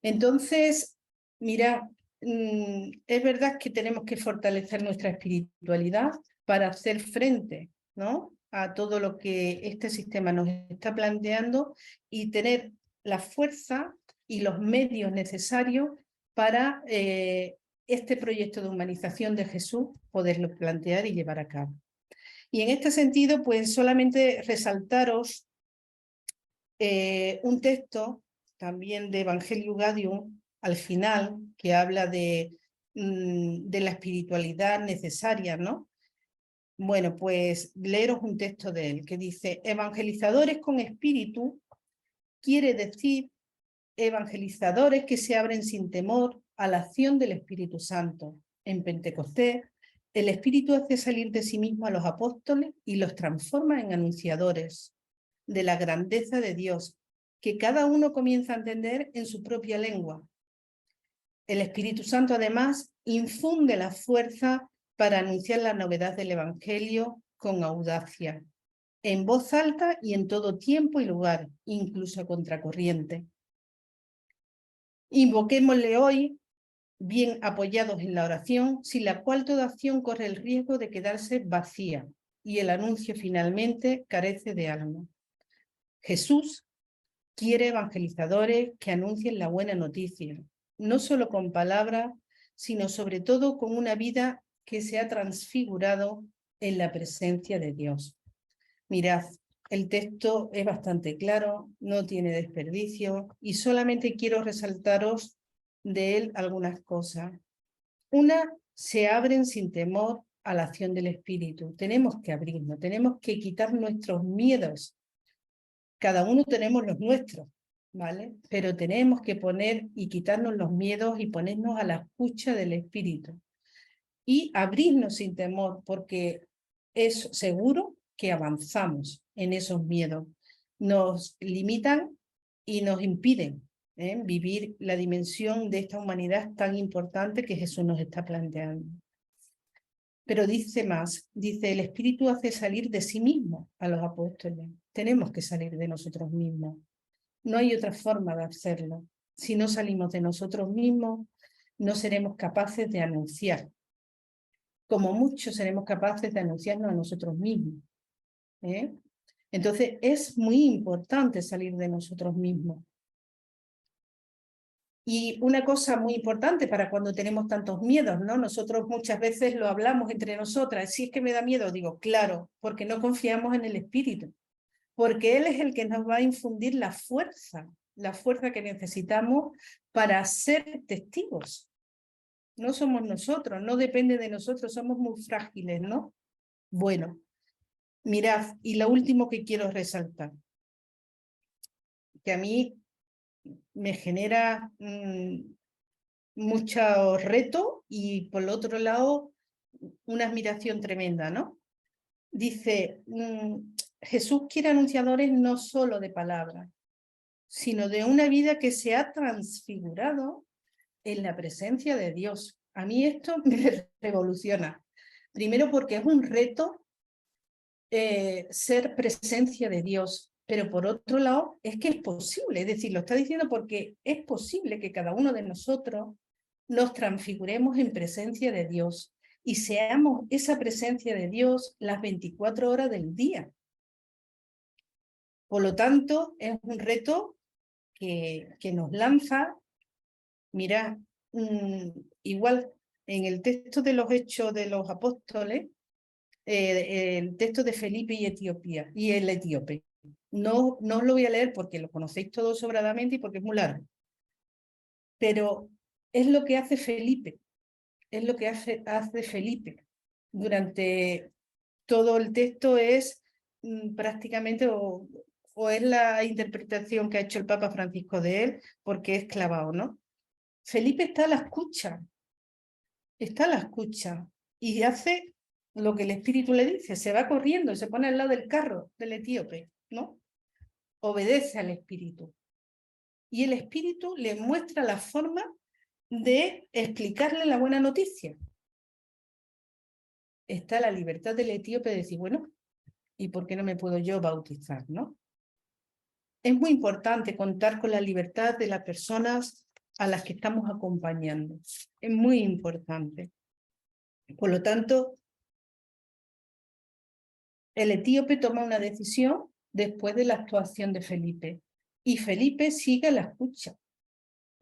Entonces, mira, es verdad que tenemos que fortalecer nuestra espiritualidad para hacer frente, ¿no?, a todo lo que este sistema nos está planteando y tener la fuerza y los medios necesarios para este proyecto de humanización de Jesús poderlo plantear y llevar a cabo. Y en este sentido, pues solamente resaltaros un texto también de Evangelio Gaudium al final, que habla de la espiritualidad necesaria, ¿no? Bueno, pues leeros un texto de él que dice: evangelizadores con espíritu quiere decir evangelizadores que se abren sin temor a la acción del Espíritu Santo. En Pentecostés, el Espíritu hace salir de sí mismo a los apóstoles y los transforma en anunciadores de la grandeza de Dios, que cada uno comienza a entender en su propia lengua. El Espíritu Santo, además, infunde la fuerza para anunciar la novedad del Evangelio con audacia, en voz alta y en todo tiempo y lugar, incluso a contracorriente. Invoquémosle hoy, bien apoyados en la oración, sin la cual toda acción corre el riesgo de quedarse vacía y el anuncio finalmente carece de alma. Jesús quiere evangelizadores que anuncien la buena noticia, no solo con palabras, sino sobre todo con una vida que se ha transfigurado en la presencia de Dios. Mirad, el texto es bastante claro, no tiene desperdicio y solamente quiero resaltaros de él algunas cosas. Una, se abren sin temor a la acción del Espíritu. Tenemos que abrirnos, tenemos que quitar nuestros miedos. Cada uno tenemos los nuestros, ¿vale? Pero tenemos que poner y quitarnos los miedos y ponernos a la escucha del Espíritu. Y abrirnos sin temor, porque es seguro que avanzamos en esos miedos. Nos limitan y nos impiden vivir la dimensión de esta humanidad tan importante que Jesús nos está planteando. Pero dice más, dice: el Espíritu hace salir de sí mismo a los apóstoles. Tenemos que salir de nosotros mismos. No hay otra forma de hacerlo. Si no salimos de nosotros mismos, no seremos capaces de anunciar. Como muchos seremos capaces de anunciarnos a nosotros mismos. Entonces es muy importante salir de nosotros mismos. Y una cosa muy importante para cuando tenemos tantos miedos, ¿no? Nosotros muchas veces lo hablamos entre nosotras. Si es que me da miedo, digo, claro, porque no confiamos en el Espíritu. Porque Él es el que nos va a infundir la fuerza que necesitamos para ser testigos. No somos nosotros, no depende de nosotros, somos muy frágiles, ¿no? Bueno, mirad, y lo último que quiero resaltar, que a mí me genera mucho reto y por el otro lado una admiración tremenda, ¿no? Dice, Jesús quiere anunciadores no solo de palabras, sino de una vida que se ha transfigurado en la presencia de Dios. A mí esto me revoluciona. Primero porque es un reto ser presencia de Dios, pero por otro lado es que es posible, es decir, lo está diciendo porque es posible que cada uno de nosotros nos transfiguremos en presencia de Dios y seamos esa presencia de Dios las 24 horas del día. Por lo tanto, es un reto que nos lanza. Mirad, igual en el texto de los Hechos de los Apóstoles, el texto de Felipe y el etíope. No os lo voy a leer porque lo conocéis todos sobradamente y porque es muy largo. Pero es lo que hace Felipe. Es lo que hace Felipe. Durante todo el texto es prácticamente, o es la interpretación que ha hecho el Papa Francisco de él, porque es clavado, ¿no? Felipe está a la escucha. Está a la escucha. Y hace lo que el Espíritu le dice, se va corriendo, se pone al lado del carro del etíope, ¿no? Obedece al Espíritu. Y el Espíritu le muestra la forma de explicarle la buena noticia. Está la libertad del etíope de decir, bueno, ¿y por qué no me puedo yo bautizar, no? Es muy importante contar con la libertad de las personas a las que estamos acompañando. Es muy importante. Por lo tanto, el etíope toma una decisión después de la actuación de Felipe. Y Felipe sigue la escucha.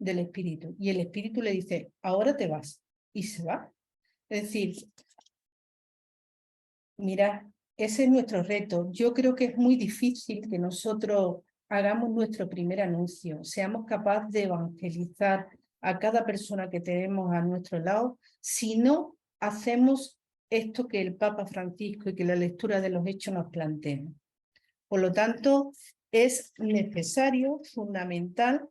del espíritu. Y el espíritu le dice, ahora te vas. Y se va. Es decir, mira, ese es nuestro reto. Yo creo que es muy difícil que nosotros hagamos nuestro primer anuncio, seamos capaces de evangelizar a cada persona que tenemos a nuestro lado, si no hacemos esto que el Papa Francisco y que la lectura de los Hechos nos plantea. Por lo tanto, es necesario, fundamental,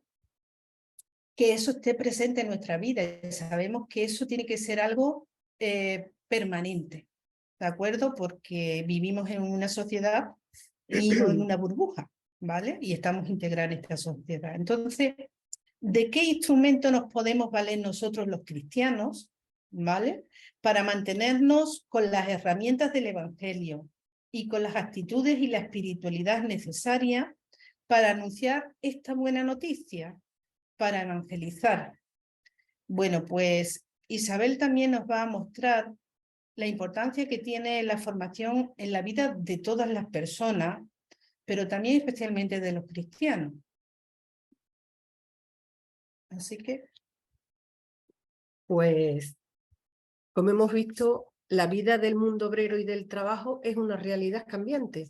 que eso esté presente en nuestra vida. Sabemos que eso tiene que ser algo permanente, ¿de acuerdo? Porque vivimos en una sociedad y no en una burbuja, ¿vale? Y estamos integrados en esta sociedad. Entonces, ¿de qué instrumento nos podemos valer nosotros los cristianos, ¿vale? Para mantenernos con las herramientas del Evangelio y con las actitudes y la espiritualidad necesarias para anunciar esta buena noticia, para evangelizar. Bueno, pues Isabel también nos va a mostrar la importancia que tiene la formación en la vida de todas las personas, pero también especialmente de los cristianos. Así que... Pues, como hemos visto, la vida del mundo obrero y del trabajo es una realidad cambiante.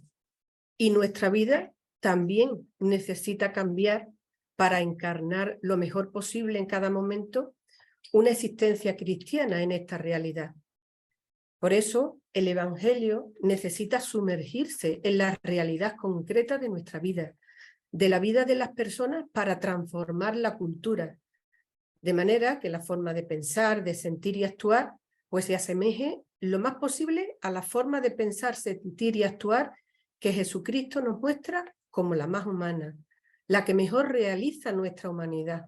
Y nuestra vida también necesita cambiar para encarnar lo mejor posible en cada momento una existencia cristiana en esta realidad. Por eso, el Evangelio necesita sumergirse en la realidad concreta de nuestra vida, de la vida de las personas para transformar la cultura, de manera que la forma de pensar, de sentir y actuar, pues se asemeje lo más posible a la forma de pensar, sentir y actuar que Jesucristo nos muestra como la más humana, la que mejor realiza nuestra humanidad.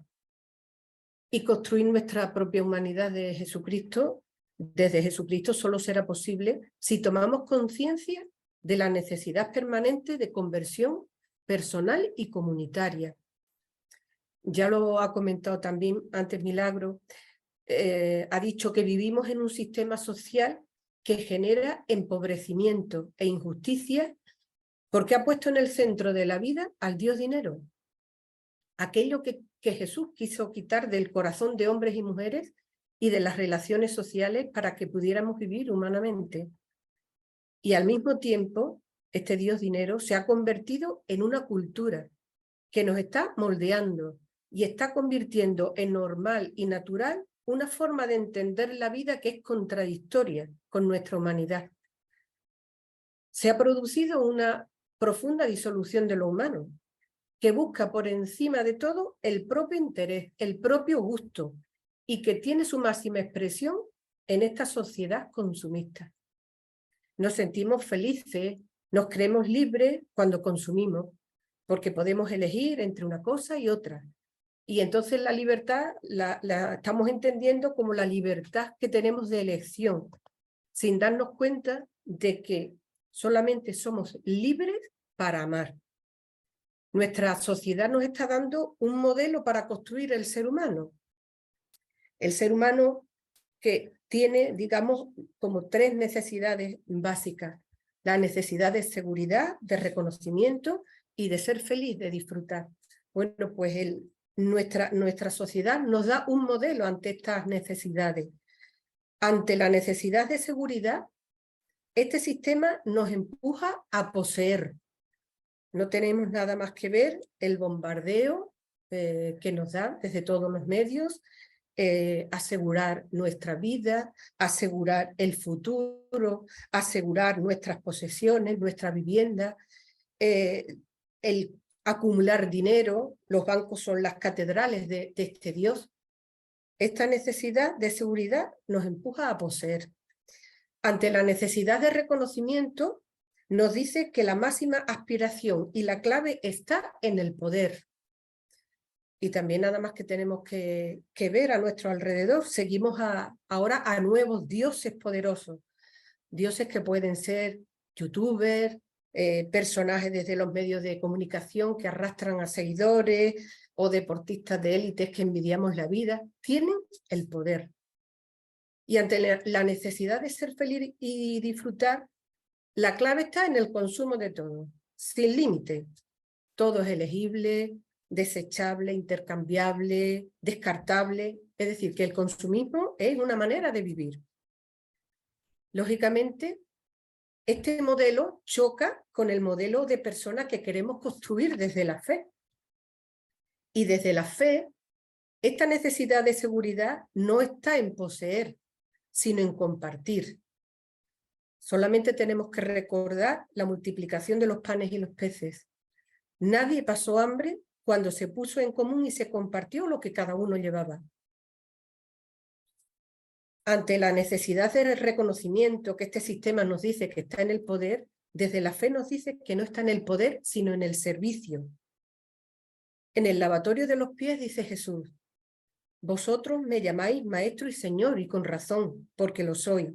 Y construir nuestra propia humanidad de Jesucristo, desde Jesucristo, solo será posible si tomamos conciencia de la necesidad permanente de conversión personal y comunitaria. Ya lo ha comentado también antes Milagro, ha dicho que vivimos en un sistema social que genera empobrecimiento e injusticia porque ha puesto en el centro de la vida al Dios dinero. Aquello que Jesús quiso quitar del corazón de hombres y mujeres y de las relaciones sociales para que pudiéramos vivir humanamente. Y al mismo tiempo, este Dios dinero se ha convertido en una cultura que nos está moldeando y está convirtiendo en normal y natural una forma de entender la vida que es contradictoria con nuestra humanidad. Se ha producido una profunda disolución de lo humano, que busca por encima de todo el propio interés, el propio gusto, y que tiene su máxima expresión en esta sociedad consumista. Nos sentimos felices, nos creemos libres cuando consumimos, porque podemos elegir entre una cosa y otra. Y entonces la libertad la estamos entendiendo como la libertad que tenemos de elección, sin darnos cuenta de que solamente somos libres para amar. Nuestra sociedad nos está dando un modelo para construir el ser humano. El ser humano que tiene, digamos, como tres necesidades básicas. La necesidad de seguridad, de reconocimiento y de ser feliz, de disfrutar. Bueno, pues nuestra sociedad nos da un modelo ante estas necesidades. Ante la necesidad de seguridad, este sistema nos empuja a poseer. No tenemos nada más que ver el bombardeo que nos da desde todos los medios, asegurar nuestra vida, asegurar el futuro, asegurar nuestras posesiones, nuestra vivienda, el acumular dinero. Los bancos son las catedrales de este Dios. Esta necesidad de seguridad nos empuja a poseer. Ante la necesidad de reconocimiento, nos dice que la máxima aspiración y la clave está en el poder. Y también nada más que tenemos que ver a nuestro alrededor, seguimos ahora a nuevos dioses poderosos. Dioses que pueden ser youtubers, personajes desde los medios de comunicación que arrastran a seguidores o deportistas de élites que envidiamos la vida. Tienen el poder. Y ante la necesidad de ser feliz y disfrutar, la clave está en el consumo de todo, sin límite. Todo es elegible, desechable, intercambiable, descartable. Es decir, que el consumismo es una manera de vivir. Lógicamente, este modelo choca con el modelo de persona que queremos construir desde la fe. Y desde la fe, esta necesidad de seguridad no está en poseer, sino en compartir. Solamente tenemos que recordar la multiplicación de los panes y los peces. Nadie pasó hambre cuando se puso en común y se compartió lo que cada uno llevaba. Ante la necesidad de reconocimiento que este sistema nos dice que está en el poder, desde la fe nos dice que no está en el poder, sino en el servicio. En el lavatorio de los pies dice Jesús: vosotros me llamáis maestro y señor, y con razón, porque lo soy.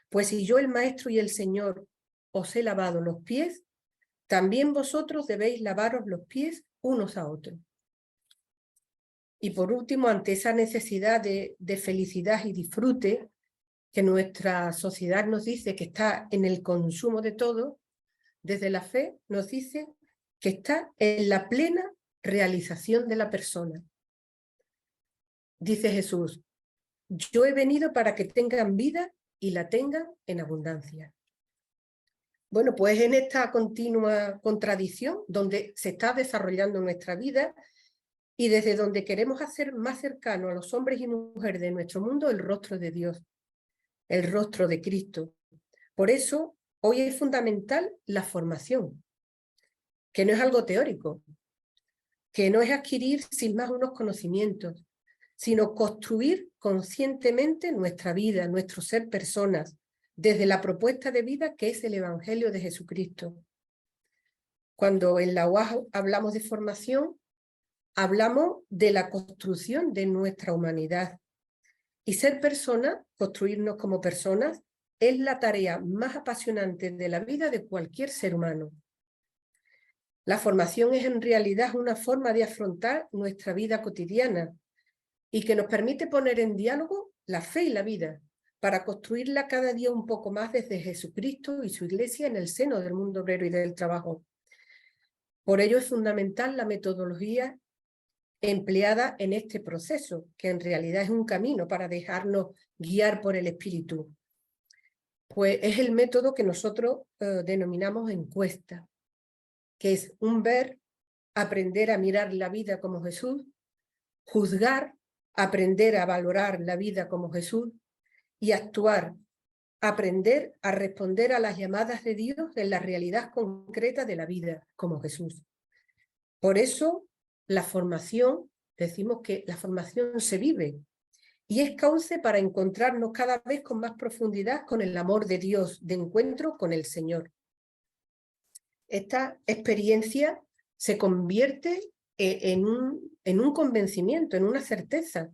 Pues si yo, el maestro y el señor, os he lavado los pies, también vosotros debéis lavaros los pies unos a otros. Y por último, ante esa necesidad de felicidad y disfrute, que nuestra sociedad nos dice que está en el consumo de todo, desde la fe nos dice que está en la plena realización de la persona. Dice Jesús: yo he venido para que tengan vida y la tengan en abundancia. Bueno, pues en esta continua contradicción donde se está desarrollando nuestra vida y desde donde queremos hacer más cercano a los hombres y mujeres de nuestro mundo el rostro de Dios, el rostro de Cristo. Por eso hoy es fundamental la formación, que no es algo teórico, que no es adquirir sin más unos conocimientos, sino construir conscientemente nuestra vida, nuestro ser personas, desde la propuesta de vida que es el Evangelio de Jesucristo. Cuando en la UAJ hablamos de formación, hablamos de la construcción de nuestra humanidad. Y ser persona, construirnos como personas, es la tarea más apasionante de la vida de cualquier ser humano. La formación es en realidad una forma de afrontar nuestra vida cotidiana y que nos permite poner en diálogo la fe y la vida para construirla cada día un poco más desde Jesucristo y su Iglesia en el seno del mundo obrero y del trabajo. Por ello es fundamental la metodología empleada en este proceso, que en realidad es un camino para dejarnos guiar por el Espíritu. Pues es el método que nosotros denominamos encuesta, que es un ver, aprender a mirar la vida como Jesús, juzgar, aprender a valorar la vida como Jesús y actuar, aprender a responder a las llamadas de Dios en la realidad concreta de la vida como Jesús. Por eso la formación, decimos que la formación se vive y es cauce para encontrarnos cada vez con más profundidad con el amor de Dios, de encuentro con el Señor. Esta experiencia se convierte en un convencimiento, en una certeza,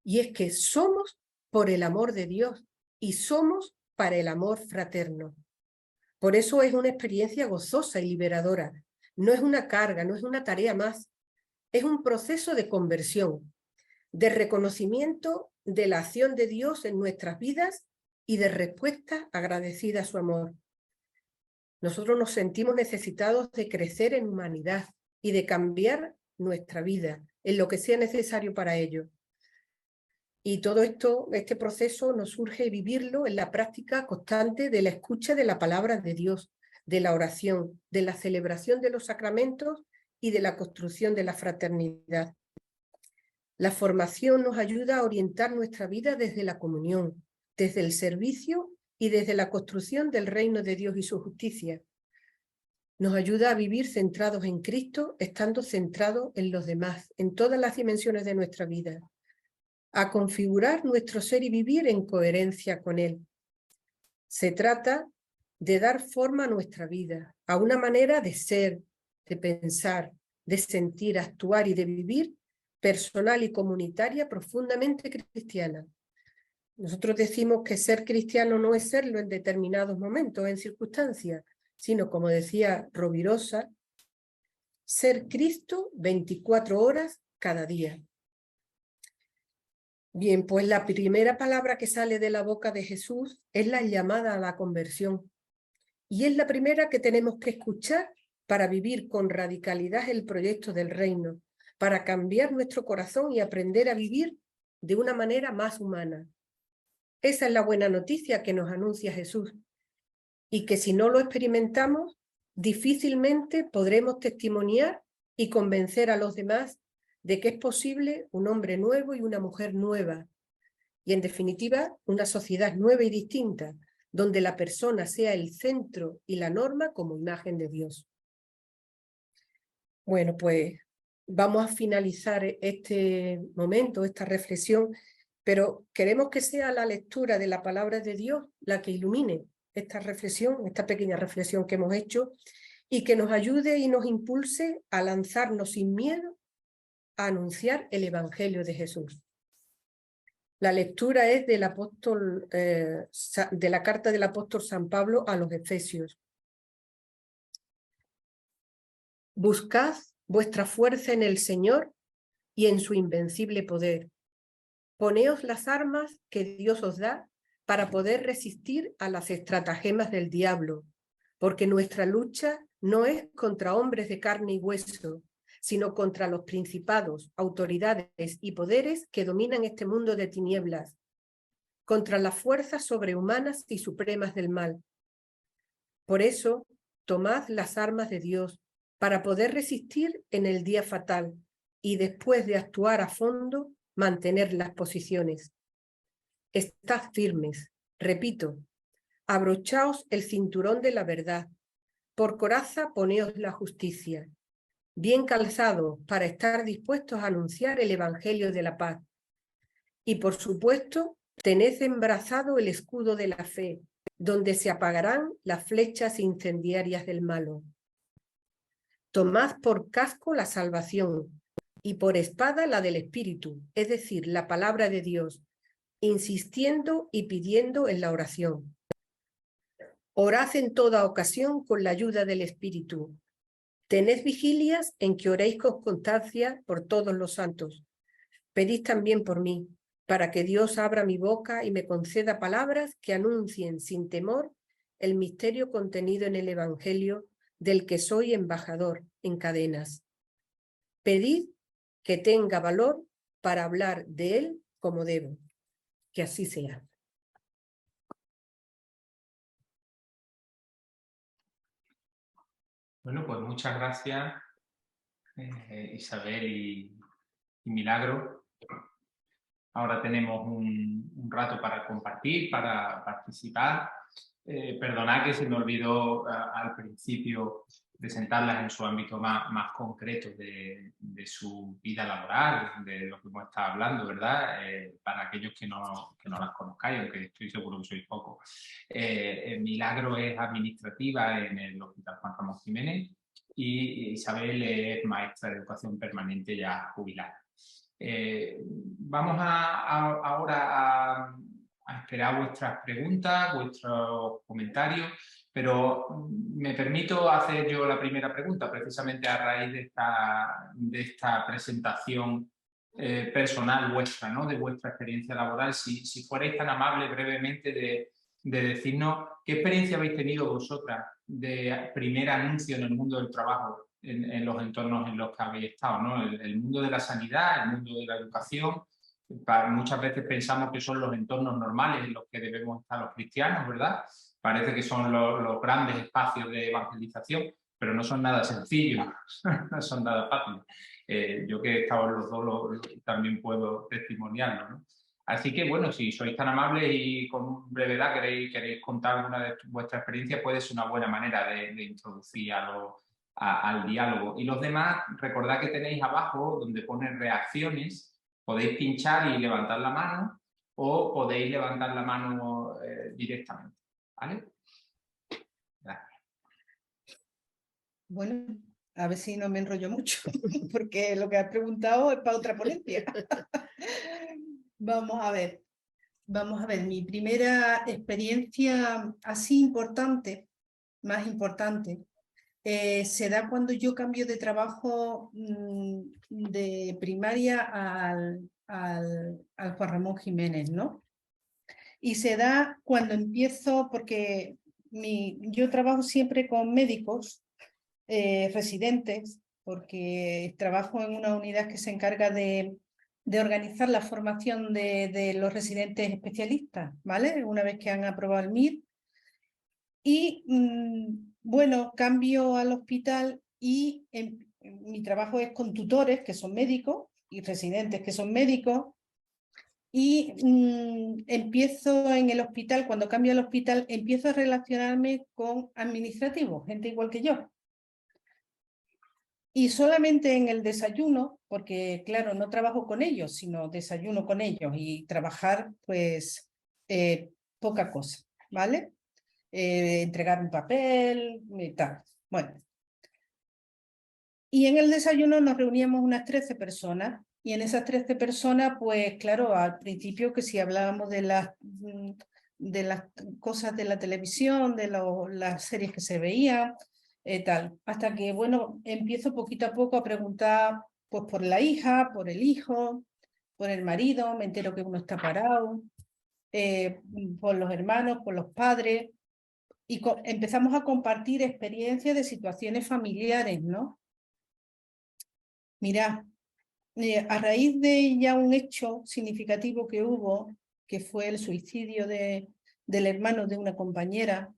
y es que somos por el amor de Dios y somos para el amor fraterno. Por eso es una experiencia gozosa y liberadora. No es una carga, no es una tarea más. Es un proceso de conversión, de reconocimiento de la acción de Dios en nuestras vidas y de respuesta agradecida a su amor. Nosotros nos sentimos necesitados de crecer en humanidad y de cambiar nuestra vida en lo que sea necesario para ello. Y todo esto, este proceso nos urge vivirlo en la práctica constante de la escucha de la palabra de Dios, de la oración, de la celebración de los sacramentos y de la construcción de la fraternidad. La formación nos ayuda a orientar nuestra vida desde la comunión, desde el servicio y desde la construcción del reino de Dios y su justicia. Nos ayuda a vivir centrados en Cristo, estando centrados en los demás, en todas las dimensiones de nuestra vida, a configurar nuestro ser y vivir en coherencia con Él. Se trata de dar forma a nuestra vida, a una manera de ser, de pensar, de sentir, actuar y de vivir personal y comunitaria profundamente cristiana. Nosotros decimos que ser cristiano no es serlo en determinados momentos, en circunstancias, sino, como decía Rovirosa, ser Cristo 24 horas cada día. Bien, pues la primera palabra que sale de la boca de Jesús es la llamada a la conversión. Y es la primera que tenemos que escuchar para vivir con radicalidad el proyecto del reino, para cambiar nuestro corazón y aprender a vivir de una manera más humana. Esa es la buena noticia que nos anuncia Jesús, y que si no lo experimentamos, difícilmente podremos testimoniar y convencer a los demás de que es posible un hombre nuevo y una mujer nueva, y en definitiva una sociedad nueva y distinta, donde la persona sea el centro y la norma como imagen de Dios. Bueno, pues vamos a finalizar este momento, esta reflexión, pero queremos que sea la lectura de la palabra de Dios la que ilumine esta reflexión, esta pequeña reflexión que hemos hecho, y que nos ayude y nos impulse a lanzarnos sin miedo a anunciar el Evangelio de Jesús. La lectura es del apóstol, de la carta del apóstol San Pablo a los Efesios. Buscad vuestra fuerza en el Señor y en su invencible poder. Poneos las armas que Dios os da para poder resistir a las estratagemas del diablo, porque nuestra lucha no es contra hombres de carne y hueso, sino contra los principados, autoridades y poderes que dominan este mundo de tinieblas, contra las fuerzas sobrehumanas y supremas del mal. Por eso, tomad las armas de Dios para poder resistir en el día fatal y después de actuar a fondo, mantener las posiciones. Estad firmes, repito, abrochaos el cinturón de la verdad, por coraza poneos la justicia, bien calzados para estar dispuestos a anunciar el Evangelio de la paz. Y por supuesto, tened embrazado el escudo de la fe, donde se apagarán las flechas incendiarias del malo. Tomad por casco la salvación y por espada la del Espíritu, es decir, la palabra de Dios, insistiendo y pidiendo en la oración. Orad en toda ocasión con la ayuda del Espíritu. Tened vigilias en que oréis con constancia por todos los santos. Pedid también por mí, para que Dios abra mi boca y me conceda palabras que anuncien sin temor el misterio contenido en el Evangelio del que soy embajador en cadenas. Pedid que tenga valor para hablar de él como debo. Que así sea. Bueno, pues muchas gracias, Isabel y Milagro. Ahora tenemos un rato para compartir, para participar. Perdonad que se me olvidó al principio presentarlas en su ámbito más concreto de su vida laboral, de lo que hemos estado hablando, ¿verdad? Para aquellos que no las conozcáis, aunque estoy seguro que sois pocos. Milagro es administrativa en el Hospital Juan Ramón Jiménez y Isabel es maestra de educación permanente ya jubilada. Vamos ahora a esperar vuestras preguntas, vuestros comentarios, pero me permito hacer yo la primera pregunta, precisamente a raíz de esta presentación personal vuestra, ¿no? De vuestra experiencia laboral. Si fuerais tan amable brevemente de decirnos qué experiencia habéis tenido vosotras de primer anuncio en el mundo del trabajo, en los entornos en los que habéis estado, ¿no? El mundo de la sanidad, el mundo de la educación. Muchas veces pensamos que son los entornos normales en los que debemos estar los cristianos, ¿verdad? Parece que son los grandes espacios de evangelización, pero no son nada sencillos, no son nada fáciles. Yo que he estado en los dos también puedo testimoniarlo, ¿no? Así que, bueno, si sois tan amables y con brevedad queréis contar alguna de vuestras experiencias, puede ser una buena manera de introducir al diálogo. Y los demás, recordad que tenéis abajo, donde pone reacciones, podéis pinchar y levantar la mano o podéis levantar la mano directamente. ¿Vale? Gracias. Bueno, a ver si no me enrollo mucho, porque lo que has preguntado es para otra ponencia. Vamos a ver, mi primera experiencia así importante, más importante, se da cuando yo cambio de trabajo de primaria al Juan Ramón Jiménez, ¿no? Y se da cuando empiezo, porque yo trabajo siempre con médicos residentes, porque trabajo en una unidad que se encarga de organizar la formación de los residentes especialistas, ¿vale? Una vez que han aprobado el MIR. Y bueno, cambio al hospital y mi trabajo es con tutores que son médicos y residentes que son médicos. Y empiezo en el hospital, cuando cambio al hospital, empiezo a relacionarme con administrativos, gente igual que yo. Y solamente en el desayuno, porque claro, no trabajo con ellos, sino desayuno con ellos y trabajar, pues, poca cosa, ¿vale? Entregar un papel y tal. Bueno. Y en el desayuno nos reuníamos unas 13 personas. Y en esas 13 personas, pues claro, al principio que si hablábamos de las cosas de la televisión, de las series que se veían, tal. Hasta que, bueno, empiezo poquito a poco a preguntar pues por la hija, por el hijo, por el marido, me entero que uno está parado, por los hermanos, por los padres. Y empezamos a compartir experiencias de situaciones familiares, ¿no? Mirad, a raíz de ya un hecho significativo que hubo, que fue el suicidio del hermano de una compañera,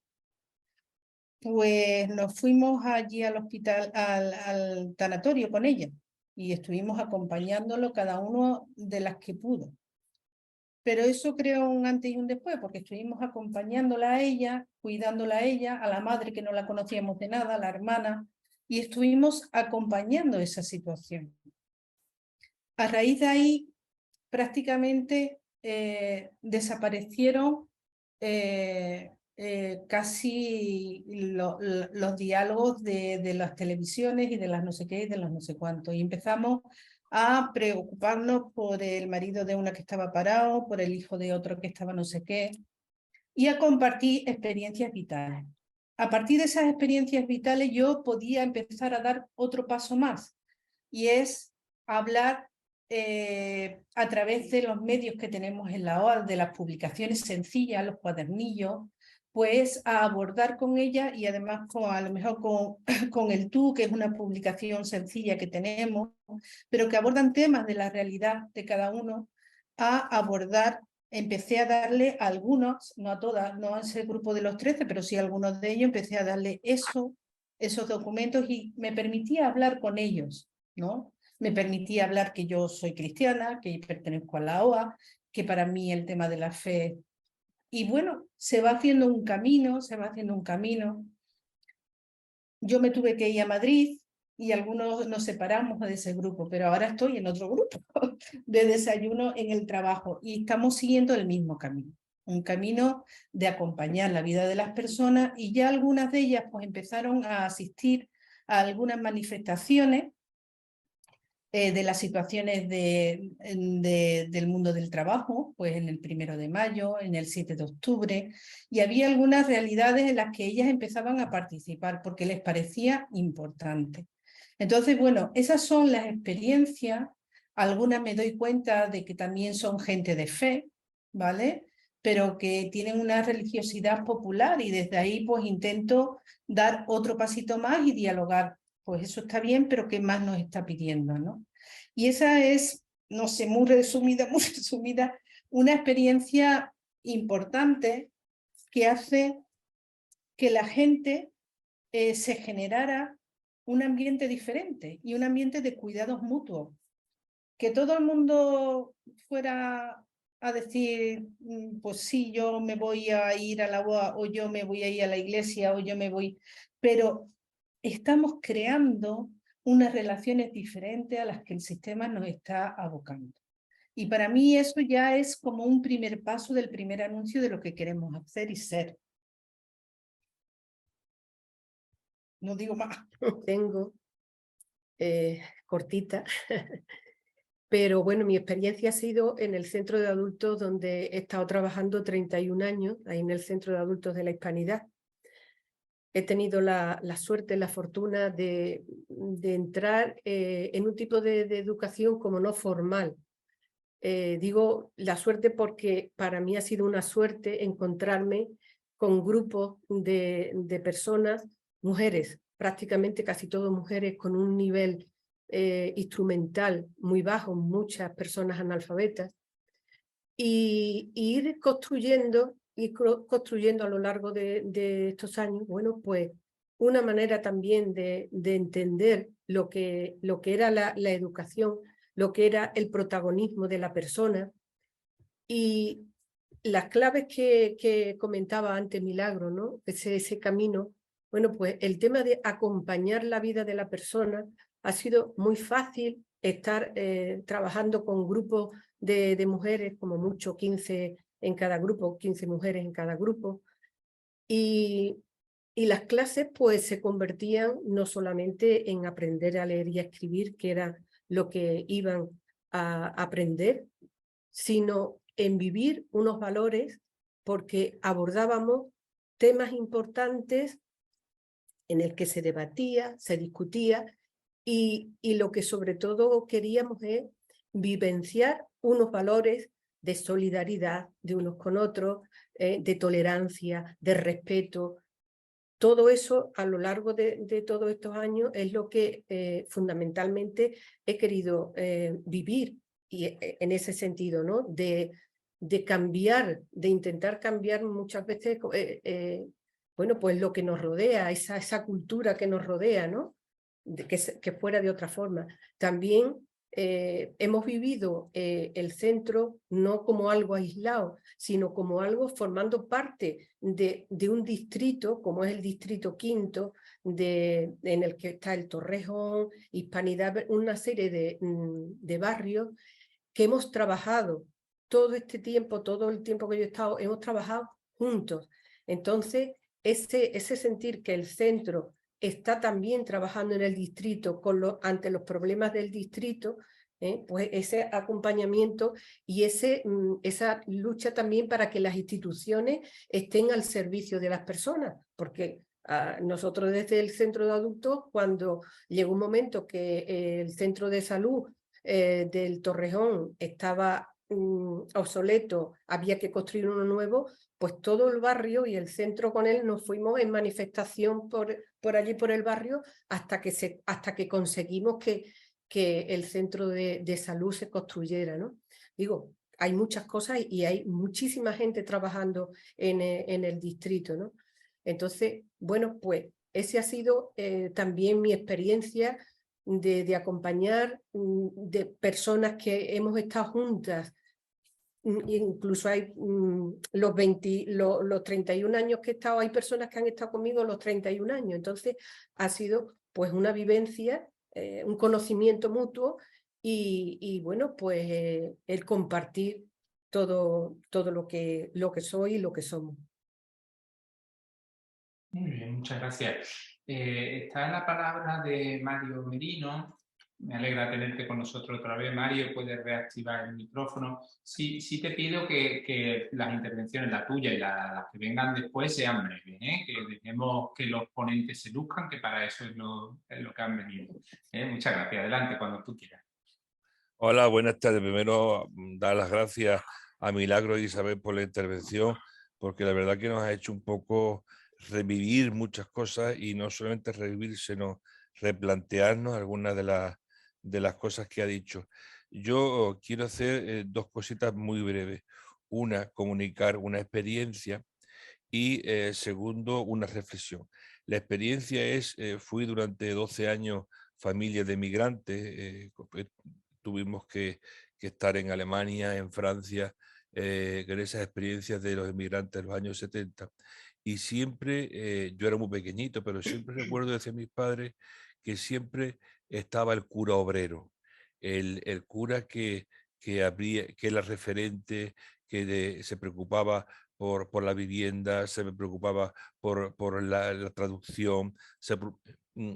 pues nos fuimos allí al hospital, al tanatorio con ella y estuvimos acompañándolo cada uno de las que pudo. Pero eso creó un antes y un después, porque estuvimos acompañándola a ella, cuidándola a ella, a la madre que no la conocíamos de nada, a la hermana, y estuvimos acompañando esa situación. A raíz de ahí, prácticamente desaparecieron casi los diálogos de las televisiones y de las no sé qué y de los no sé cuántos. Y empezamos a preocuparnos por el marido de una que estaba parado, por el hijo de otro que estaba no sé qué, y a compartir experiencias vitales. A partir de esas experiencias vitales yo podía empezar a dar otro paso más, y es hablar a través de los medios que tenemos en la OAD, de las publicaciones sencillas, los cuadernillos, pues a abordar con ella y además a lo mejor con el Tú, que es una publicación sencilla que tenemos, pero que abordan temas de la realidad de cada uno, a abordar. Empecé a darle a algunos, no a todas, no a ese grupo de los 13, pero sí a algunos de ellos, empecé a darle esos documentos y me permitía hablar con ellos, ¿no? Me permitía hablar que yo soy cristiana, que pertenezco a la OA, que para mí el tema de la fe. Y bueno, se va haciendo un camino, se va haciendo un camino. Yo me tuve que ir a Madrid y algunos nos separamos de ese grupo, pero ahora estoy en otro grupo de desayuno en el trabajo y estamos siguiendo el mismo camino. Un camino de acompañar la vida de las personas, y ya algunas de ellas pues empezaron a asistir a algunas manifestaciones de las situaciones del mundo del trabajo, pues en el 1 de mayo, en el 7 de octubre, y había algunas realidades en las que ellas empezaban a participar porque les parecía importante. Entonces, bueno, esas son las experiencias. Algunas me doy cuenta de que también son gente de fe, ¿vale? Pero que tienen una religiosidad popular, y desde ahí pues intento dar otro pasito más y dialogar. Pues eso está bien, pero ¿qué más nos está pidiendo, no? Y esa es, no sé, muy resumida, una experiencia importante que hace que la gente se generara un ambiente diferente y un ambiente de cuidados mutuos. Que todo el mundo fuera a decir, pues sí, yo me voy a ir a la UA, o yo me voy a ir a la iglesia, o yo me voy... Pero estamos creando unas relaciones diferentes a las que el sistema nos está abocando. Y para mí eso ya es como un primer paso del primer anuncio de lo que queremos hacer y ser. No digo más. Tengo cortita, pero bueno, mi experiencia ha sido en el centro de adultos donde he estado trabajando 31 años, ahí en el centro de adultos de la Hispanidad. He tenido la suerte, la fortuna de entrar en un tipo de educación como no formal. Digo la suerte porque para mí ha sido una suerte encontrarme con grupos de personas, mujeres prácticamente casi todas mujeres con un nivel instrumental muy bajo, muchas personas analfabetas, y ir construyendo a lo largo de estos años, bueno, pues una manera también de entender lo que era la educación, lo que era el protagonismo de la persona. Y las claves que comentaba antes Milagro, ¿no? Ese camino, bueno, pues el tema de acompañar la vida de la persona ha sido muy fácil estar trabajando con grupos de mujeres, como mucho 15 en cada grupo, 15 mujeres en cada grupo. Y las clases pues se convertían no solamente en aprender a leer y a escribir, que era lo que iban a aprender, sino en vivir unos valores, porque abordábamos temas importantes en el que se debatía, se discutía, y lo que sobre todo queríamos es vivenciar unos valores de solidaridad de unos con otros, de tolerancia, de respeto. Todo eso a lo largo de todos estos años es lo que fundamentalmente he querido vivir, y en ese sentido, ¿no? De cambiar, de intentar cambiar muchas veces, bueno, pues lo que nos rodea, esa cultura que nos rodea, ¿no? Que fuera de otra forma. También hemos vivido el centro no como algo aislado, sino como algo formando parte de un distrito, como es el distrito quinto, en el que está el Torrejón, Hispanidad, una serie de barrios que hemos trabajado todo este tiempo, todo el tiempo que yo he estado, hemos trabajado juntos. Entonces, ese sentir que el centro está también trabajando en el distrito ante los problemas del distrito, pues ese acompañamiento y esa lucha también para que las instituciones estén al servicio de las personas, porque nosotros desde el centro de adultos, cuando llegó un momento que el centro de salud del Torrejón estaba obsoleto, había que construir uno nuevo, pues todo el barrio y el centro con él nos fuimos en manifestación por allí, por el barrio, hasta que conseguimos que el centro de salud se construyera, ¿no? Digo, hay muchas cosas y hay muchísima gente trabajando en el distrito, ¿no? Entonces, bueno, pues ese ha sido también mi experiencia de acompañar de personas que hemos estado juntas. Incluso hay los 31 años que he estado, hay personas que han estado conmigo los 31 años. Entonces ha sido pues una vivencia, un conocimiento mutuo y bueno, pues el compartir todo lo que soy y lo que somos. Muy bien, muchas gracias. Está la palabra de Mario Merino. Me alegra tenerte con nosotros otra vez, Mario. Puedes reactivar el micrófono. Sí te pido que las intervenciones, la tuya y las que vengan después, sean breves, que dejemos que los ponentes se luzcan, que para eso es lo que han venido. Muchas gracias. Adelante, cuando tú quieras. Hola, buenas tardes. Primero, dar las gracias a Milagro y Isabel por la intervención, porque la verdad que nos ha hecho un poco revivir muchas cosas, y no solamente revivir, sino replantearnos algunas de las cosas que ha dicho. Yo quiero hacer dos cositas muy breves. Una, comunicar una experiencia, y segundo, una reflexión. La experiencia es, fui durante 12 años familia de migrantes, tuvimos que estar en Alemania, en Francia, con esas experiencias de los inmigrantes de los años 70. Y siempre, yo era muy pequeñito, pero siempre recuerdo decir a mis padres que siempre estaba el cura obrero, el cura que era referente, que se preocupaba por la vivienda, se preocupaba por la traducción,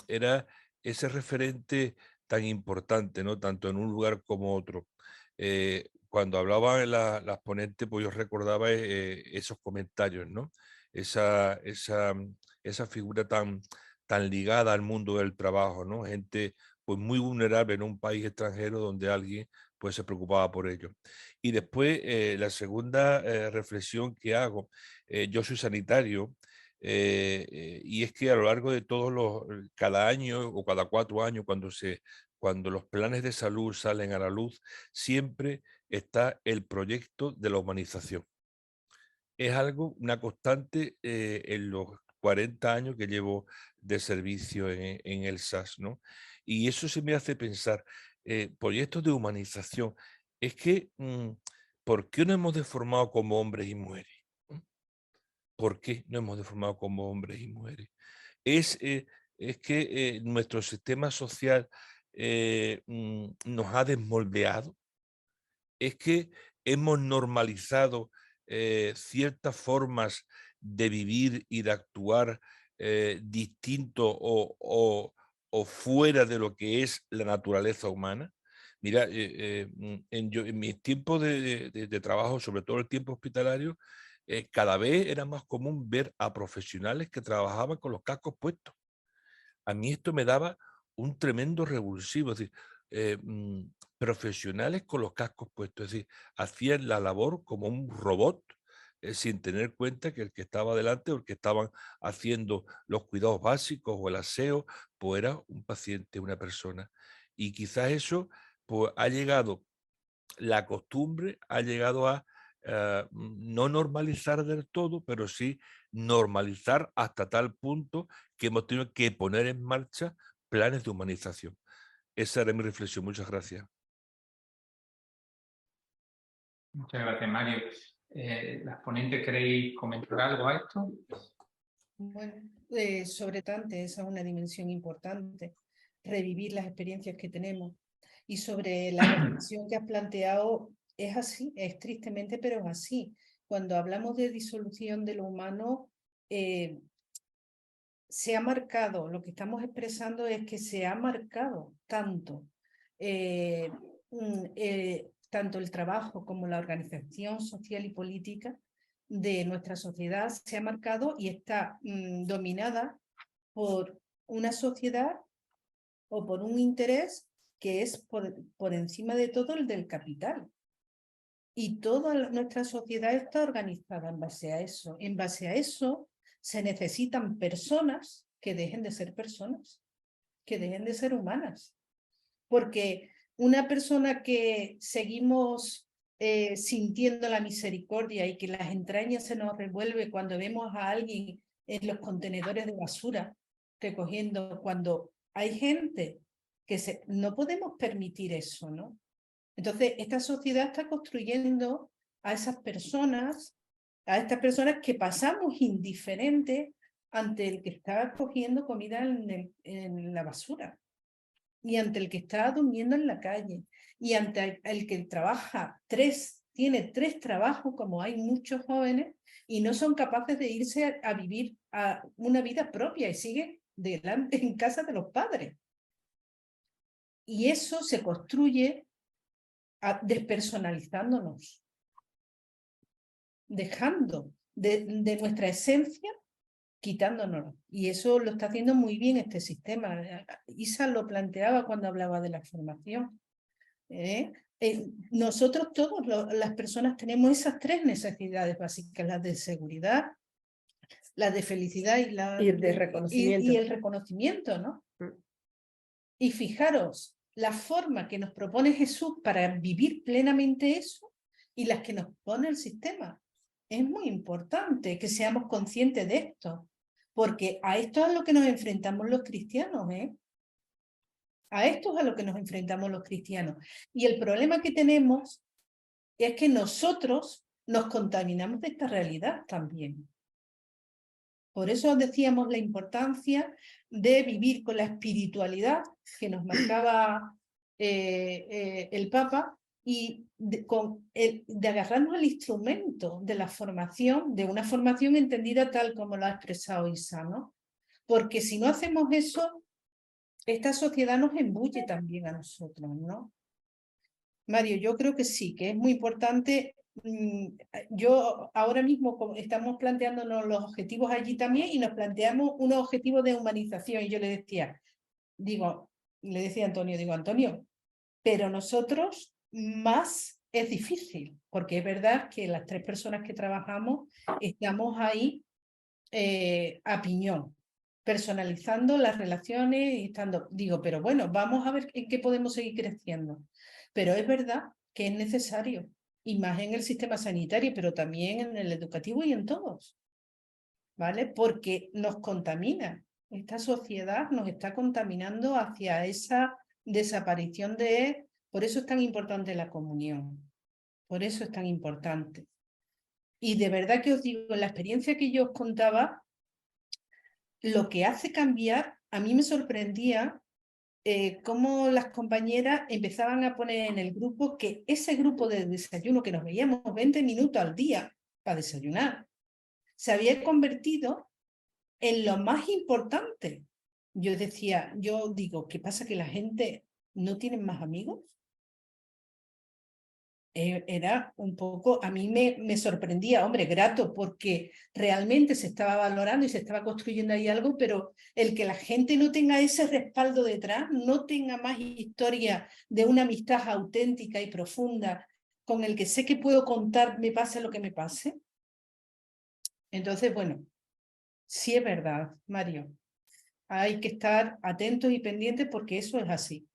era ese referente tan importante, ¿no? Tanto en un lugar como otro. Cuando hablaban las ponentes, pues yo recordaba esos comentarios, ¿no? Esa figura tan ligada al mundo del trabajo, ¿no? Gente pues muy vulnerable en un país extranjero donde alguien pues se preocupaba por ello. Y después, la segunda reflexión que hago, yo soy sanitario, Y es que a lo largo de cada año o cada 4 años, cuando los planes de salud salen a la luz, siempre está el proyecto de la humanización. Es una constante en los 40 años que llevo de servicio en el SAS, ¿no? Y eso se me hace pensar, proyectos de humanización, es que, ¿por qué no hemos deformado como hombres y mujeres? ¿Por qué no hemos deformado como hombres y mujeres? Es que nuestro sistema social nos ha desmoldeado, es que hemos normalizado ciertas formas de vivir y de actuar distinto o fuera de lo que es la naturaleza humana. Mira, en mis tiempos de trabajo, sobre todo el tiempo hospitalario, cada vez era más común ver a profesionales que trabajaban con los cascos puestos. A mí esto me daba un tremendo revulsivo, es decir, profesionales con los cascos puestos, es decir, hacían la labor como un robot, sin tener cuenta que el que estaba delante o el que estaban haciendo los cuidados básicos o el aseo, pues era un paciente, una persona. Y quizás eso, pues ha llegado, la costumbre ha llegado a no normalizar del todo, pero sí normalizar hasta tal punto que hemos tenido que poner en marcha planes de humanización. Esa era mi reflexión. Muchas gracias. Muchas gracias, Mario. ¿Las ponentes queréis comentar algo a esto? Bueno, sobre Tante, esa es una dimensión importante, revivir las experiencias que tenemos. Y sobre la reflexión que has planteado, es así, es tristemente, pero es así. Cuando hablamos de disolución de lo humano, se ha marcado, lo que estamos expresando es que se ha marcado tanto, tanto el trabajo como la organización social y política de nuestra sociedad se ha marcado y está dominada por una sociedad o por un interés que es por encima de todo el del capital. Y toda nuestra sociedad está organizada en base a eso. En base a eso se necesitan personas que dejen de ser personas, que dejen de ser humanas. Porque una persona que seguimos sintiendo la misericordia y que las entrañas se nos revuelve cuando vemos a alguien en los contenedores de basura recogiendo, cuando hay gente que no podemos permitir eso, ¿no? Entonces, esta sociedad está construyendo a esas personas, a estas personas que pasamos indiferentes ante el que está cogiendo comida en la basura y ante el que está durmiendo en la calle y ante el que trabaja tiene 3 trabajos, como hay muchos jóvenes, y no son capaces de irse a vivir a una vida propia y siguen delante en casa de los padres. Y eso se construye despersonalizándonos, dejando de nuestra esencia, quitándonos. Y eso lo está haciendo muy bien este sistema. Isa lo planteaba cuando hablaba de la formación. Nosotros todos, las personas, tenemos esas 3 necesidades básicas, las de seguridad, las de felicidad y el de reconocimiento. Y el reconocimiento, ¿no? Y fijaros, la forma que nos propone Jesús para vivir plenamente eso y las que nos pone el sistema. Es muy importante que seamos conscientes de esto, porque a esto es a lo que nos enfrentamos los cristianos, ¿eh? A esto es a lo que nos enfrentamos los cristianos. Y el problema que tenemos es que nosotros nos contaminamos de esta realidad también. Por eso decíamos la importancia de vivir con la espiritualidad que nos marcaba el Papa y de agarrarnos al instrumento de la formación, de una formación entendida tal como lo ha expresado Isa, ¿no? Porque si no hacemos eso, esta sociedad nos embulle también a nosotros, ¿no? Mario, yo creo que sí, que es muy importante. Yo ahora mismo estamos planteándonos los objetivos allí también y nos planteamos unos objetivos de humanización. Y yo le decía a Antonio, pero nosotros más es difícil, porque es verdad que las 3 personas que trabajamos estamos ahí a piñón, personalizando las relaciones y estando, digo, pero bueno, vamos a ver en qué podemos seguir creciendo. Pero es verdad que es necesario, y más en el sistema sanitario, pero también en el educativo y en todos, ¿vale? Porque nos contamina, esta sociedad nos está contaminando hacia esa desaparición de... Por eso es tan importante la comunión, por eso es tan importante. Y de verdad que os digo, la experiencia que yo os contaba, lo que hace cambiar, a mí me sorprendía cómo las compañeras empezaban a poner en el grupo que ese grupo de desayuno que nos veíamos 20 minutos al día para desayunar, se había convertido en lo más importante. Yo decía, yo digo, ¿qué pasa? ¿Que la gente no tiene más amigos? Era un poco, a mí me sorprendía, hombre, grato, porque realmente se estaba valorando y se estaba construyendo ahí algo, pero el que la gente no tenga ese respaldo detrás, no tenga más historia de una amistad auténtica y profunda, con el que sé que puedo contar, me pase lo que me pase. Entonces, bueno, sí es verdad, Mario. Hay que estar atentos y pendientes porque eso es así.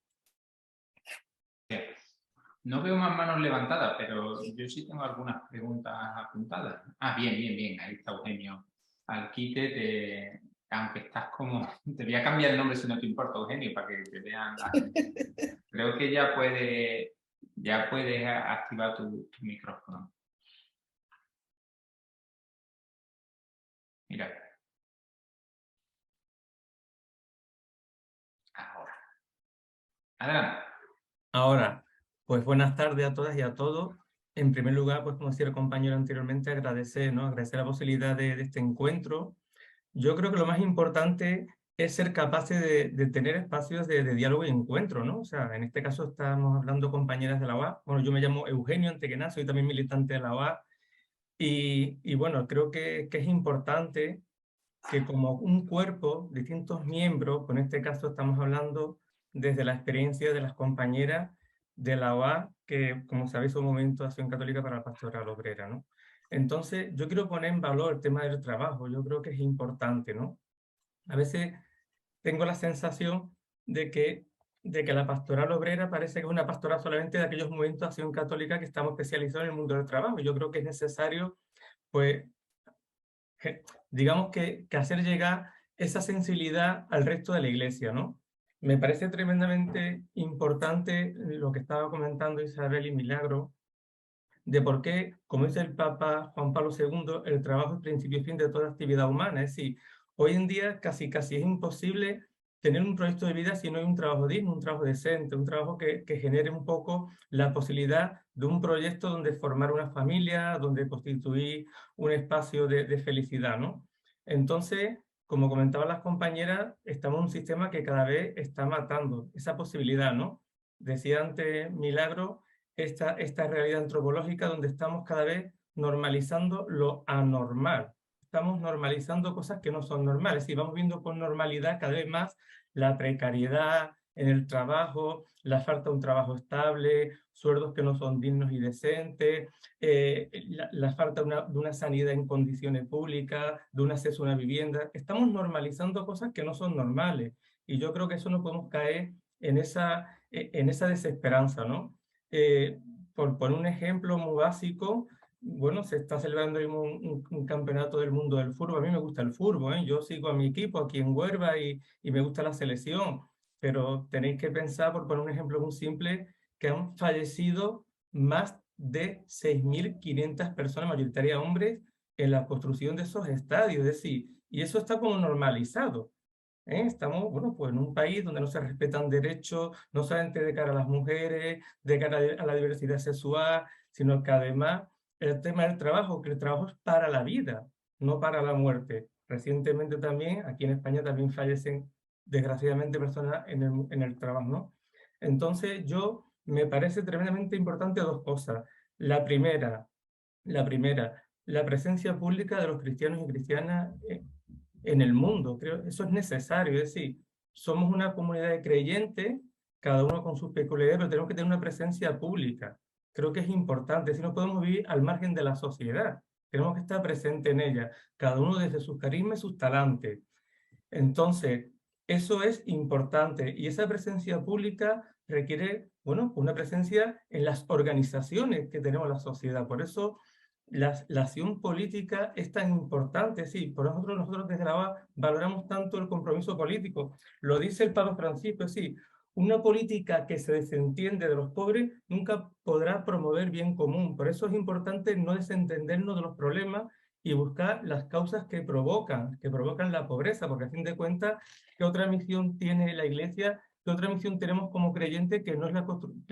No veo más manos levantadas, pero yo sí tengo algunas preguntas apuntadas. Ah, bien, bien, bien. Ahí está Eugenio. Al quite, aunque estás como... Te voy a cambiar el nombre si no te importa, Eugenio, para que te vean. Creo que ya puedes activar tu micrófono. Mira. Ahora. Adelante. Ahora, pues buenas tardes a todas y a todos. En primer lugar, pues como decía el compañero anteriormente, agradecer la posibilidad de este encuentro. Yo creo que lo más importante es ser capaces de tener espacios de diálogo y encuentro, ¿no? O sea, en este caso estamos hablando compañeras de la UA. Bueno, yo me llamo Eugenio Antequena, soy también militante de la UA. Y bueno, creo que es importante que como un cuerpo, distintos miembros, en este caso estamos hablando desde la experiencia de las compañeras de la OA, que como sabéis son Movimiento de Acción Católica para la Pastoral Obrera, ¿no? Entonces yo quiero poner en valor el tema del trabajo, yo creo que es importante, ¿no? A veces tengo la sensación de que la pastoral obrera parece que es una pastoral solamente de aquellos movimientos de acción católica que estamos especializados en el mundo del trabajo. Yo creo que es necesario, pues, digamos que hacer llegar esa sensibilidad al resto de la iglesia, ¿no? Me parece tremendamente importante lo que estaba comentando Isabel y Milagro, de por qué, como dice el Papa Juan Pablo II, el trabajo es principio y fin de toda actividad humana. Es decir, hoy en día casi es imposible tener un proyecto de vida si no hay un trabajo digno, un trabajo decente, un trabajo que genere un poco la posibilidad de un proyecto donde formar una familia, donde constituir un espacio de felicidad, ¿no? Entonces, como comentaban las compañeras, estamos en un sistema que cada vez está matando esa posibilidad, ¿no? Decía antes Milagro, esta realidad antropológica donde estamos cada vez normalizando lo anormal. Estamos normalizando cosas que no son normales y vamos viendo con normalidad cada vez más la precariedad en el trabajo, la falta de un trabajo estable, sueldos que no son dignos y decentes, la falta de una sanidad en condiciones públicas, de un acceso a una vivienda. Estamos normalizando cosas que no son normales y yo creo que eso no podemos caer en esa desesperanza, ¿no? Por poner un ejemplo muy básico, bueno, se está celebrando un campeonato del mundo del fútbol. A mí me gusta el fútbol, ¿eh? Yo sigo a mi equipo aquí en Huelva y me gusta la selección, pero tenéis que pensar, por poner un ejemplo muy simple, que han fallecido más de 6.500 personas, mayoritaria hombres, en la construcción de esos estadios. Es decir, y eso está como normalizado. Estamos, bueno, pues en un país donde no se respetan derechos, no solamente de cara a las mujeres, de cara a la diversidad sexual, sino que además el tema del trabajo, que el trabajo es para la vida, no para la muerte. Recientemente también, aquí en España también fallecen, desgraciadamente, personas en el trabajo, ¿no? Entonces, me parece tremendamente importante dos cosas. La primera, la presencia pública de los cristianos y cristianas en el mundo. Creo eso es necesario. Es decir, somos una comunidad de creyentes, cada uno con sus peculiaridades, pero tenemos que tener una presencia pública. Creo que es importante, si no podemos vivir al margen de la sociedad. tenemos que estar presentes en ella, cada uno desde sus carismas y sus talentos. Entonces, eso es importante y esa presencia pública requiere, bueno, una presencia en las organizaciones que tenemos en la sociedad. Por eso la acción política es tan importante, sí, por nosotros desde la OA valoramos tanto el compromiso político. Lo dice el Papa Francisco, sí, una política que se desentiende de los pobres nunca podrá promover bien común. Por eso es importante no desentendernos de los problemas y buscar las causas que provocan la pobreza, porque a fin de cuentas, ¿qué otra misión tiene la Iglesia? ¿Qué otra misión tenemos como creyentes que no es la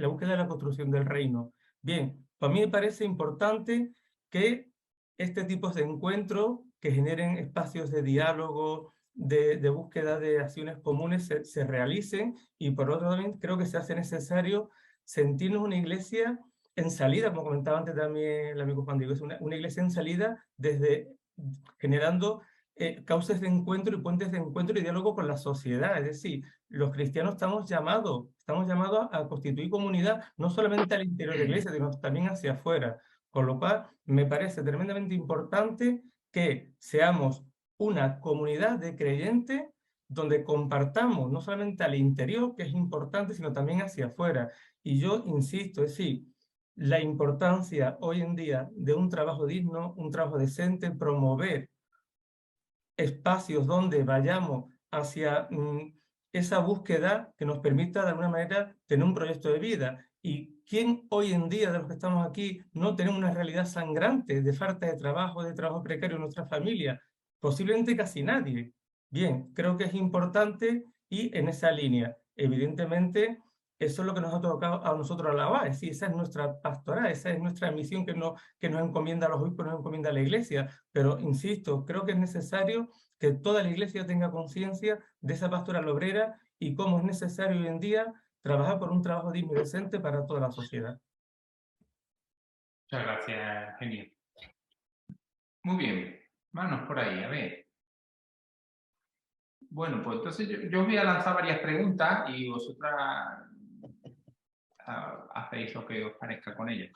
búsqueda de la construcción del reino? Bien, para mí me parece importante que este tipo de encuentros que generen espacios de diálogo, de búsqueda de acciones comunes se realicen, y por otro lado creo que se hace necesario sentirnos una iglesia en salida, como comentaba antes también el amigo Juan Diego, es una iglesia en salida desde generando causas de encuentro y puentes de encuentro y diálogo con la sociedad. Es decir, los cristianos estamos llamados a constituir comunidad no solamente al interior de la iglesia, sino también hacia afuera. Con lo cual, me parece tremendamente importante que seamos una comunidad de creyentes donde compartamos no solamente al interior, que es importante, sino también hacia afuera. Y yo insisto, es decir, la importancia hoy en día de un trabajo digno, un trabajo decente, promover espacios donde vayamos hacia esa búsqueda que nos permita de alguna manera tener un proyecto de vida. ¿Y quién hoy en día de los que estamos aquí no tenemos una realidad sangrante de falta de trabajo precario en nuestra familia? Posiblemente casi nadie. Bien, creo que es importante y en esa línea, evidentemente, eso es lo que nos ha tocado a nosotros a la OA, es decir, esa es nuestra pastoral, esa es nuestra misión que nos encomienda a los obispos, nos encomienda a la Iglesia. Pero, insisto, creo que es necesario que toda la Iglesia tenga conciencia de esa pastoral obrera y cómo es necesario hoy en día trabajar por un trabajo digno y decente para toda la sociedad. Muchas gracias, genial. Muy bien, vámonos por ahí, a ver. Bueno, pues entonces yo os voy a lanzar varias preguntas y vosotras hacéis lo que os parezca con ellas,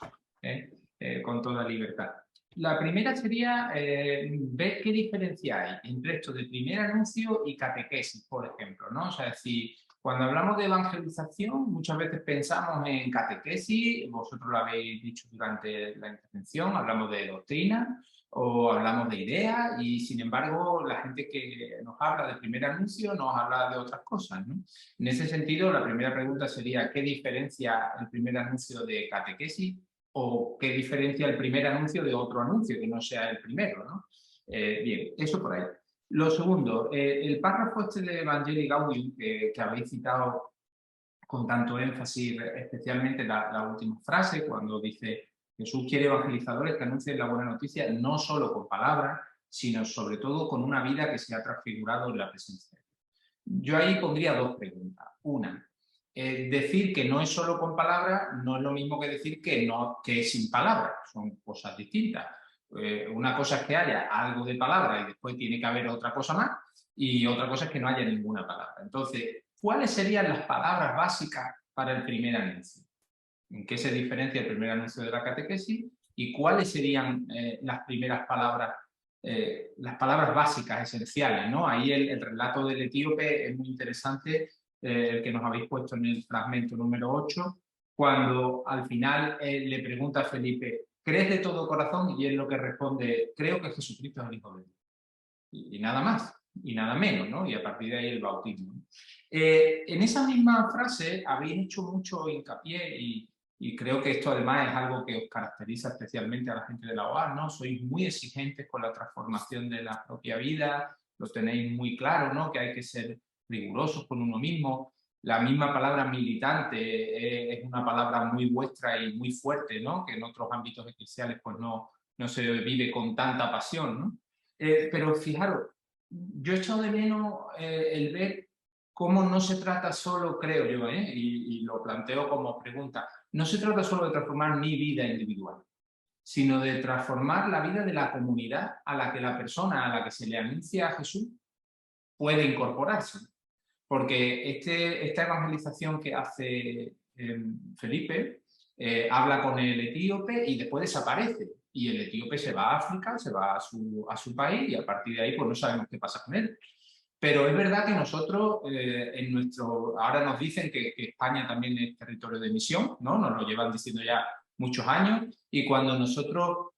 con toda libertad. La primera sería ver qué diferencia hay entre esto de primer anuncio y catequesis, por ejemplo, ¿no? O sea, si cuando hablamos de evangelización muchas veces pensamos en catequesis, vosotros lo habéis dicho durante la intervención, hablamos de doctrina o hablamos de ideas y sin embargo la gente que nos habla de primer anuncio nos habla de otras cosas, ¿no? En ese sentido, la primera pregunta sería ¿qué diferencia el primer anuncio de catequesis o qué diferencia el primer anuncio de otro anuncio que no sea el primero, ¿no? Bien, eso por ahí. Lo segundo, el párrafo este de Evangelii Gaudium que habéis citado con tanto énfasis, especialmente la última frase, cuando dice Jesús quiere evangelizadores que anuncien la buena noticia no solo con palabras, sino sobre todo con una vida que se ha transfigurado en la presencia de Dios. Yo ahí pondría dos preguntas. Una, decir que no es solo con palabras no es lo mismo que decir que es sin palabras, son cosas distintas. Una cosa es que haya algo de palabra y después tiene que haber otra cosa más, y otra cosa es que no haya ninguna palabra. Entonces, ¿cuáles serían las palabras básicas para el primer anuncio? ¿En qué se diferencia el primer anuncio de la catequesis? ¿Y cuáles serían las primeras palabras, las palabras básicas, esenciales, ¿no? Ahí el relato del etíope es muy interesante, el que nos habéis puesto en el fragmento número 8, cuando al final le pregunta a Felipe, ¿crees de todo corazón? Y él lo que responde, creo que Jesucristo es el Hijo de Dios. Y nada más, y nada menos, ¿no? Y a partir de ahí el bautismo. En esa misma frase habéis hecho mucho hincapié y creo que esto además es algo que os caracteriza especialmente a la gente de la OA, ¿no? Sois muy exigentes con la transformación de la propia vida, lo tenéis muy claro, ¿no? Que hay que ser rigurosos con uno mismo. La misma palabra militante es una palabra muy vuestra y muy fuerte, ¿no? Que en otros ámbitos eclesiales pues no se vive con tanta pasión, ¿no? Pero fijaros, yo he echado de menos el ver cómo no se trata solo, creo yo, y lo planteo como pregunta, no se trata solo de transformar mi vida individual, sino de transformar la vida de la comunidad a la que la persona a la que se le anuncia a Jesús puede incorporarse. Porque esta evangelización que hace Felipe habla con el etíope y después desaparece. Y el etíope se va a África, se va a su país y a partir de ahí pues no sabemos qué pasa con él. Pero es verdad que nosotros, ahora nos dicen que España también es territorio de misión, ¿no? Nos lo llevan diciendo ya muchos años, y cuando nosotros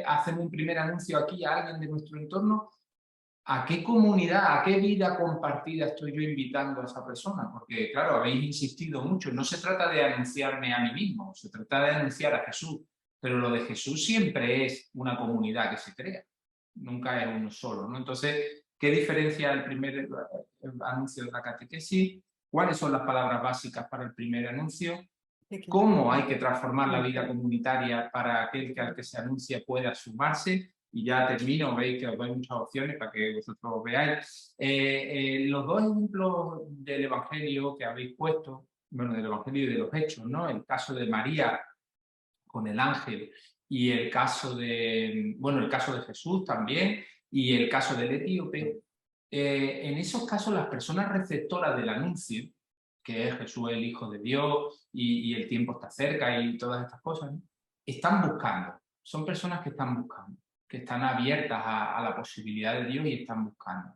hacemos un primer anuncio aquí a alguien de nuestro entorno, ¿a qué comunidad, a qué vida compartida estoy yo invitando a esa persona? Porque, claro, habéis insistido mucho, no se trata de anunciarme a mí mismo, se trata de anunciar a Jesús, pero lo de Jesús siempre es una comunidad que se crea, nunca es uno solo, ¿no? Entonces, ¿qué diferencia el primer anuncio de la catequesis? ¿Cuáles son las palabras básicas para el primer anuncio? ¿Cómo hay que transformar la vida comunitaria para aquel que al que se anuncia pueda sumarse? Y ya termino, veis que os doy muchas opciones para que vosotros veáis. Los dos ejemplos del Evangelio que habéis puesto, bueno, del Evangelio y de los Hechos, ¿no? El caso de María con el ángel y el caso de Jesús también y el caso del etíope. En esos casos las personas receptoras del anuncio, que es Jesús el Hijo de Dios y el tiempo está cerca y todas estas cosas, ¿no? Están buscando, son personas que están buscando, que están abiertas a la posibilidad de Dios y están buscando.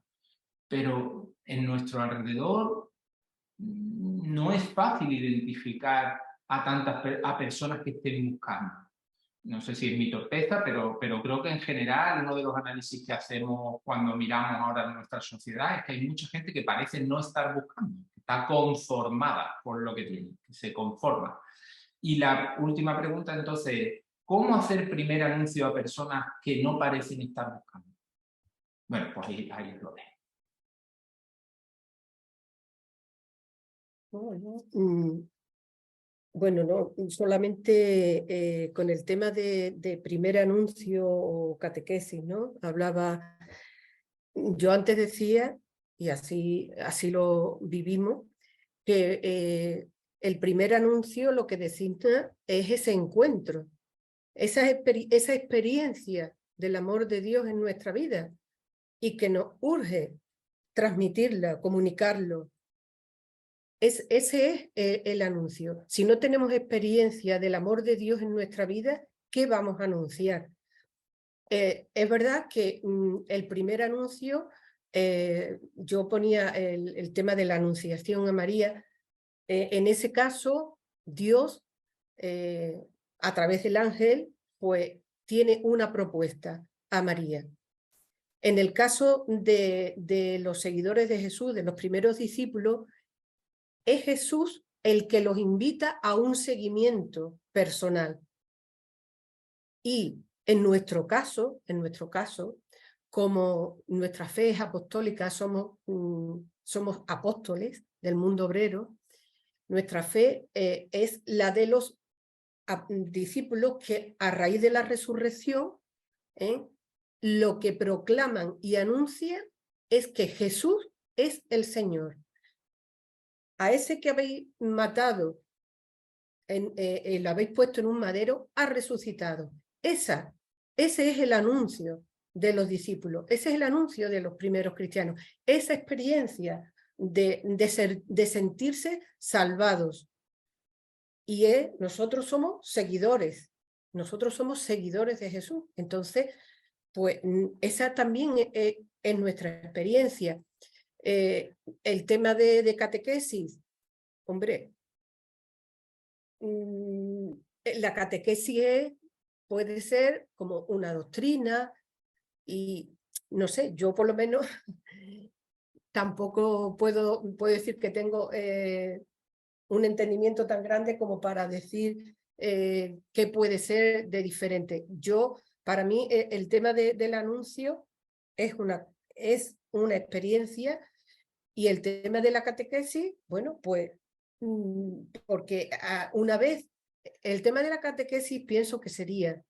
Pero en nuestro alrededor no es fácil identificar a personas que estén buscando. No sé si es mi torpeza, pero creo que en general uno de los análisis que hacemos cuando miramos ahora en nuestra sociedad es que hay mucha gente que parece no estar buscando, que está conformada por lo que tiene, que se conforma. Y la última pregunta entonces, ¿cómo hacer primer anuncio a personas que no parecen estar buscando? Bueno, pues ahí lo dejo. Bueno, no, solamente con el tema de primer anuncio o catequesis, ¿no? Hablaba, yo antes decía, y así lo vivimos, que el primer anuncio lo que designa es ese encuentro, esa experiencia del amor de Dios en nuestra vida y que nos urge transmitirla, comunicarlo. Ese es el anuncio. Si no tenemos experiencia del amor de Dios en nuestra vida, ¿qué vamos a anunciar? Es verdad que el primer anuncio, yo ponía el tema de la anunciación a María. En ese caso, Dios, a través del ángel, pues tiene una propuesta a María. En el caso de los seguidores de Jesús, de los primeros discípulos, es Jesús el que los invita a un seguimiento personal. Y en nuestro caso, como nuestra fe es apostólica, somos apóstoles del mundo obrero, nuestra fe es la de los discípulos que a raíz de la resurrección, lo que proclaman y anuncian es que Jesús es el Señor. A ese que habéis matado, lo habéis puesto en un madero, ha resucitado. Ese es el anuncio de los discípulos, ese es el anuncio de los primeros cristianos, esa experiencia de sentirse salvados. Y nosotros somos seguidores de Jesús. Entonces, pues esa también es nuestra experiencia. El tema de catequesis, hombre, la catequesis puede ser como una doctrina y no sé, yo por lo menos tampoco puedo decir que tengo un entendimiento tan grande como para decir qué puede ser de diferente. Para mí, el tema del anuncio es una experiencia, y el tema de la catequesis, bueno, pues, porque una vez, el tema de la catequesis pienso que sería,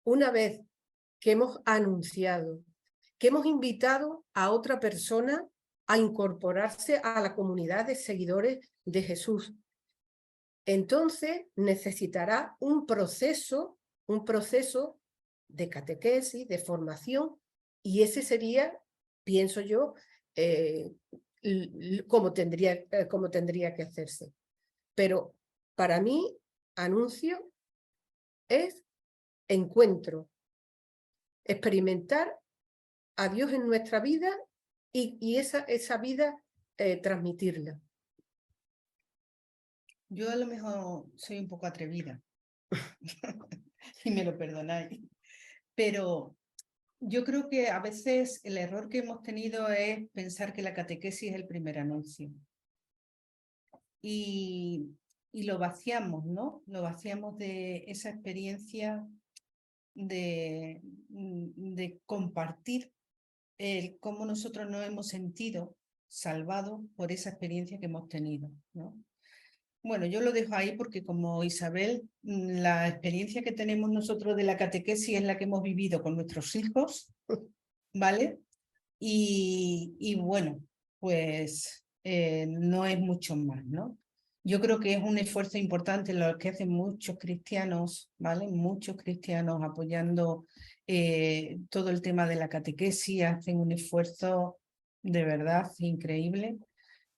una vez que hemos anunciado, que hemos invitado a otra persona a incorporarse a la comunidad de seguidores de Jesús, entonces necesitará un proceso de catequesis, de formación, y ese sería, pienso yo, como tendría que hacerse. Pero para mí anuncio es encuentro, experimentar a Dios en nuestra vida y esa vida transmitirla. Yo a lo mejor soy un poco atrevida, y me lo perdonáis, pero yo creo que a veces el error que hemos tenido es pensar que la catequesis es el primer anuncio. Y lo vaciamos, ¿no? Lo vaciamos de esa experiencia de compartir cómo nosotros nos hemos sentido salvados por esa experiencia que hemos tenido, ¿no? Bueno, yo lo dejo ahí porque como Isabel, la experiencia que tenemos nosotros de la catequesis es la que hemos vivido con nuestros hijos, ¿vale? Y bueno, pues no es mucho más, ¿no? Yo creo que es un esfuerzo importante lo que hacen muchos cristianos, ¿vale? Muchos cristianos apoyando todo el tema de la catequesis, hacen un esfuerzo de verdad increíble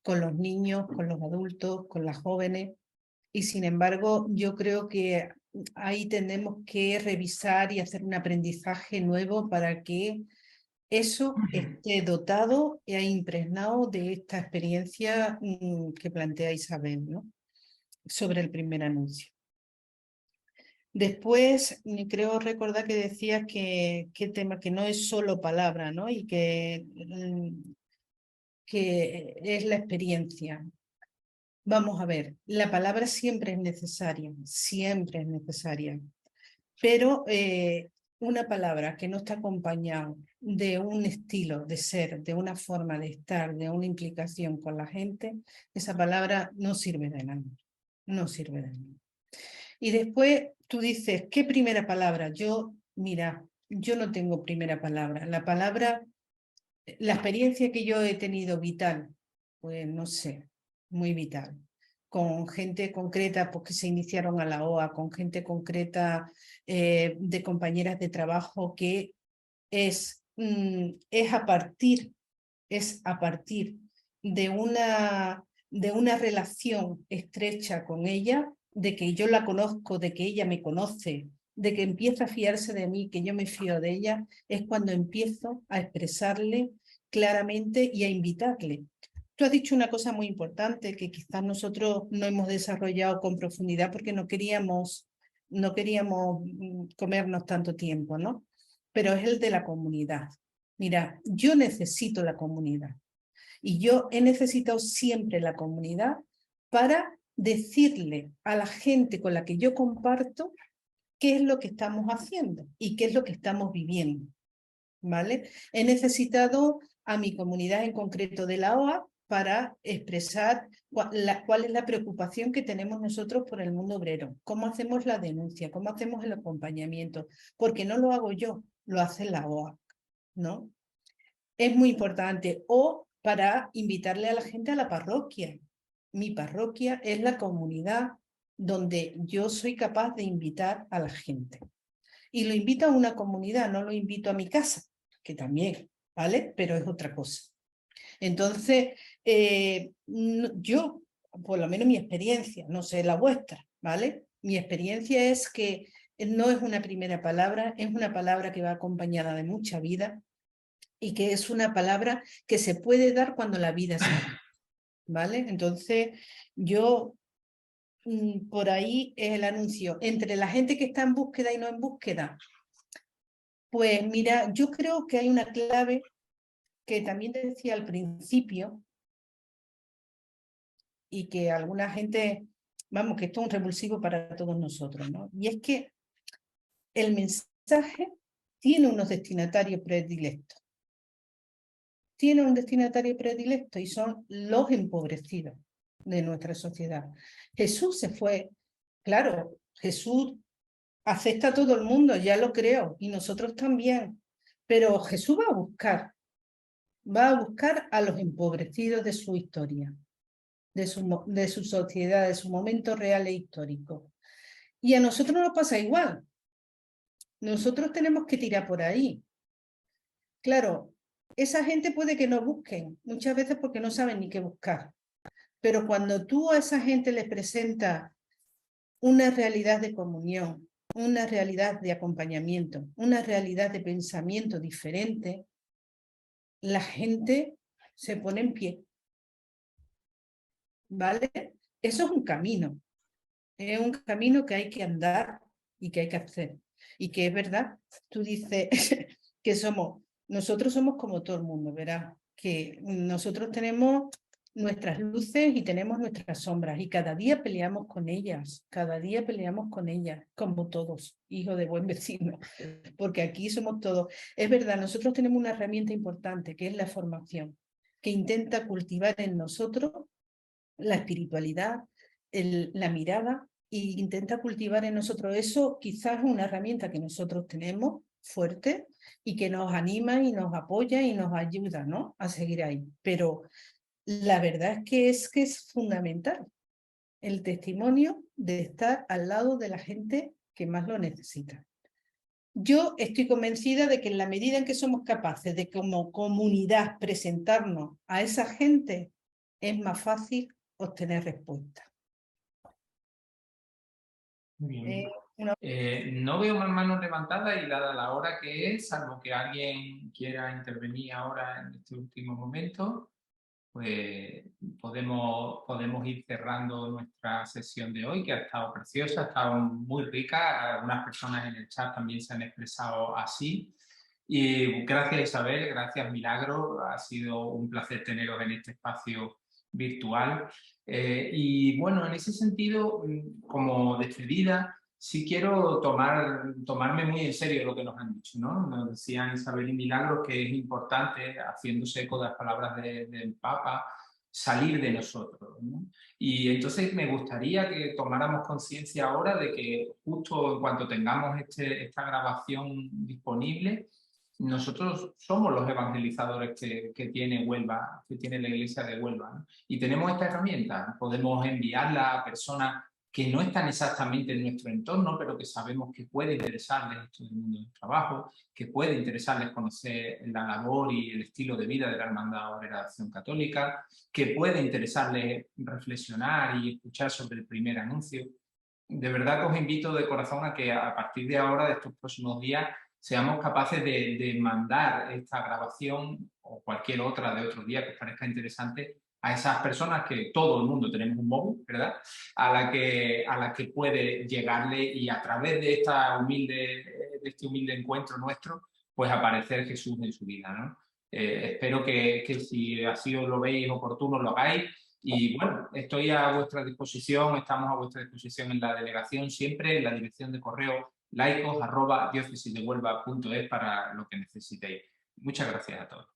con los niños, con los adultos, con las jóvenes, y sin embargo yo creo que ahí tenemos que revisar y hacer un aprendizaje nuevo para que eso esté dotado e impregnado de esta experiencia que plantea Isabel, ¿no? Sobre el primer anuncio. Después, creo recordar que decías que tema, que no es solo palabra, ¿no? Y que es la experiencia. Vamos a ver, la palabra siempre es necesaria, pero una palabra que no está acompañada de un estilo de ser, de una forma de estar, de una implicación con la gente, esa palabra no sirve de nada, no sirve de nada. Y después tú dices, ¿qué primera palabra? Mira, yo no tengo primera palabra. La experiencia que yo he tenido vital, pues no sé, muy vital, con gente concreta pues, que se iniciaron a la OA, con gente concreta de compañeras de trabajo que es a partir de una relación estrecha con ella, de que yo la conozco, de que ella me conoce, de que empieza a fiarse de mí, que yo me fío de ella, es cuando empiezo a expresarle claramente y a invitarle. Tú has dicho una cosa muy importante que quizás nosotros no hemos desarrollado con profundidad porque no queríamos comernos tanto tiempo, ¿no? Pero es el de la comunidad. Mira, yo necesito la comunidad y yo he necesitado siempre la comunidad para decirle a la gente con la que yo comparto qué es lo que estamos haciendo y qué es lo que estamos viviendo, ¿vale? He necesitado a mi comunidad en concreto de la OA para expresar cuál es la preocupación que tenemos nosotros por el mundo obrero, cómo hacemos la denuncia, cómo hacemos el acompañamiento, porque no lo hago yo, lo hace la OA, ¿no? Es muy importante. O para invitarle a la gente a la parroquia. Mi parroquia es la comunidad donde yo soy capaz de invitar a la gente. Y lo invito a una comunidad, no lo invito a mi casa, que también, ¿vale? Pero es otra cosa. Entonces, yo, por lo menos mi experiencia, no sé la vuestra, ¿vale? Mi experiencia es que no es una primera palabra, es una palabra que va acompañada de mucha vida y que es una palabra que se puede dar cuando la vida se da, ¿vale? Entonces, yo, por ahí es el anuncio. Entre la gente que está en búsqueda y no en búsqueda, pues mira, yo creo que hay una clave que también te decía al principio y que alguna gente, vamos, que esto es un revulsivo para todos nosotros, ¿no? Y es que el mensaje tiene unos destinatarios predilectos. Tiene un destinatario predilecto y son los empobrecidos de nuestra sociedad. Jesús se fue, claro, Jesús acepta a todo el mundo, ya lo creo, y nosotros también, pero Jesús va a buscar a los empobrecidos de su historia, de su sociedad, de su momento real e histórico. Y a nosotros nos pasa igual. Nosotros tenemos que tirar por ahí. Claro, esa gente puede que no busquen, muchas veces porque no saben ni qué buscar. Pero cuando tú a esa gente les presentas una realidad de comunión, una realidad de acompañamiento, una realidad de pensamiento diferente, la gente se pone en pie. ¿Vale? Eso es un camino que hay que andar y que hay que hacer. Y que es verdad, tú dices que nosotros somos como todo el mundo, ¿verdad? Que nosotros tenemos nuestras luces y tenemos nuestras sombras y cada día peleamos con ellas, como todos, hijos de buen vecino, porque aquí somos todos. Es verdad, nosotros tenemos una herramienta importante que es la formación, que intenta cultivar en nosotros la espiritualidad, la mirada, e intenta cultivar en nosotros eso. Quizás es una herramienta que nosotros tenemos fuerte y que nos anima y nos apoya y nos ayuda, ¿no?, a seguir ahí. Pero la verdad es que es fundamental el testimonio de estar al lado de la gente que más lo necesita. Yo estoy convencida de que en la medida en que somos capaces de como comunidad presentarnos a esa gente, es más fácil obtener respuesta. Muy bien. No veo más manos levantadas y dada la hora que es, salvo que alguien quiera intervenir ahora en este último momento, pues podemos ir cerrando nuestra sesión de hoy, que ha estado preciosa, ha estado muy rica. Algunas personas en el chat también se han expresado así. Y gracias, Isabel, gracias, Milagro. Ha sido un placer teneros en este espacio virtual. Y bueno, en ese sentido, como despedida, sí quiero tomarme muy en serio lo que nos han dicho, ¿no? Nos decían Isabel y Milagro que es importante, haciéndose eco de las palabras del Papa, salir de nosotros, ¿no? Y entonces me gustaría que tomáramos conciencia ahora de que justo en cuanto tengamos esta grabación disponible, nosotros somos los evangelizadores que tiene Huelva, que tiene la iglesia de Huelva, ¿no? Y tenemos esta herramienta, podemos enviarla a personas que no están exactamente en nuestro entorno, pero que sabemos que puede interesarles esto del mundo del trabajo, que puede interesarles conocer la labor y el estilo de vida de la Hermandad Obrera de Acción Católica, que puede interesarles reflexionar y escuchar sobre el primer anuncio. De verdad que os invito de corazón a que a partir de ahora, de estos próximos días, seamos capaces de mandar esta grabación o cualquier otra de otro día que os parezca interesante a esas personas que todo el mundo tenemos un móvil, ¿verdad? A la que puede llegarle y a través de este humilde encuentro nuestro, pues aparecer Jesús en su vida, ¿no? Espero que si así os lo veis oportuno lo hagáis. Y bueno, estoy a vuestra disposición, estamos a vuestra disposición en la delegación, siempre en la dirección de correo laicos@diócesisdehuelva.es para lo que necesitéis. Muchas gracias a todos.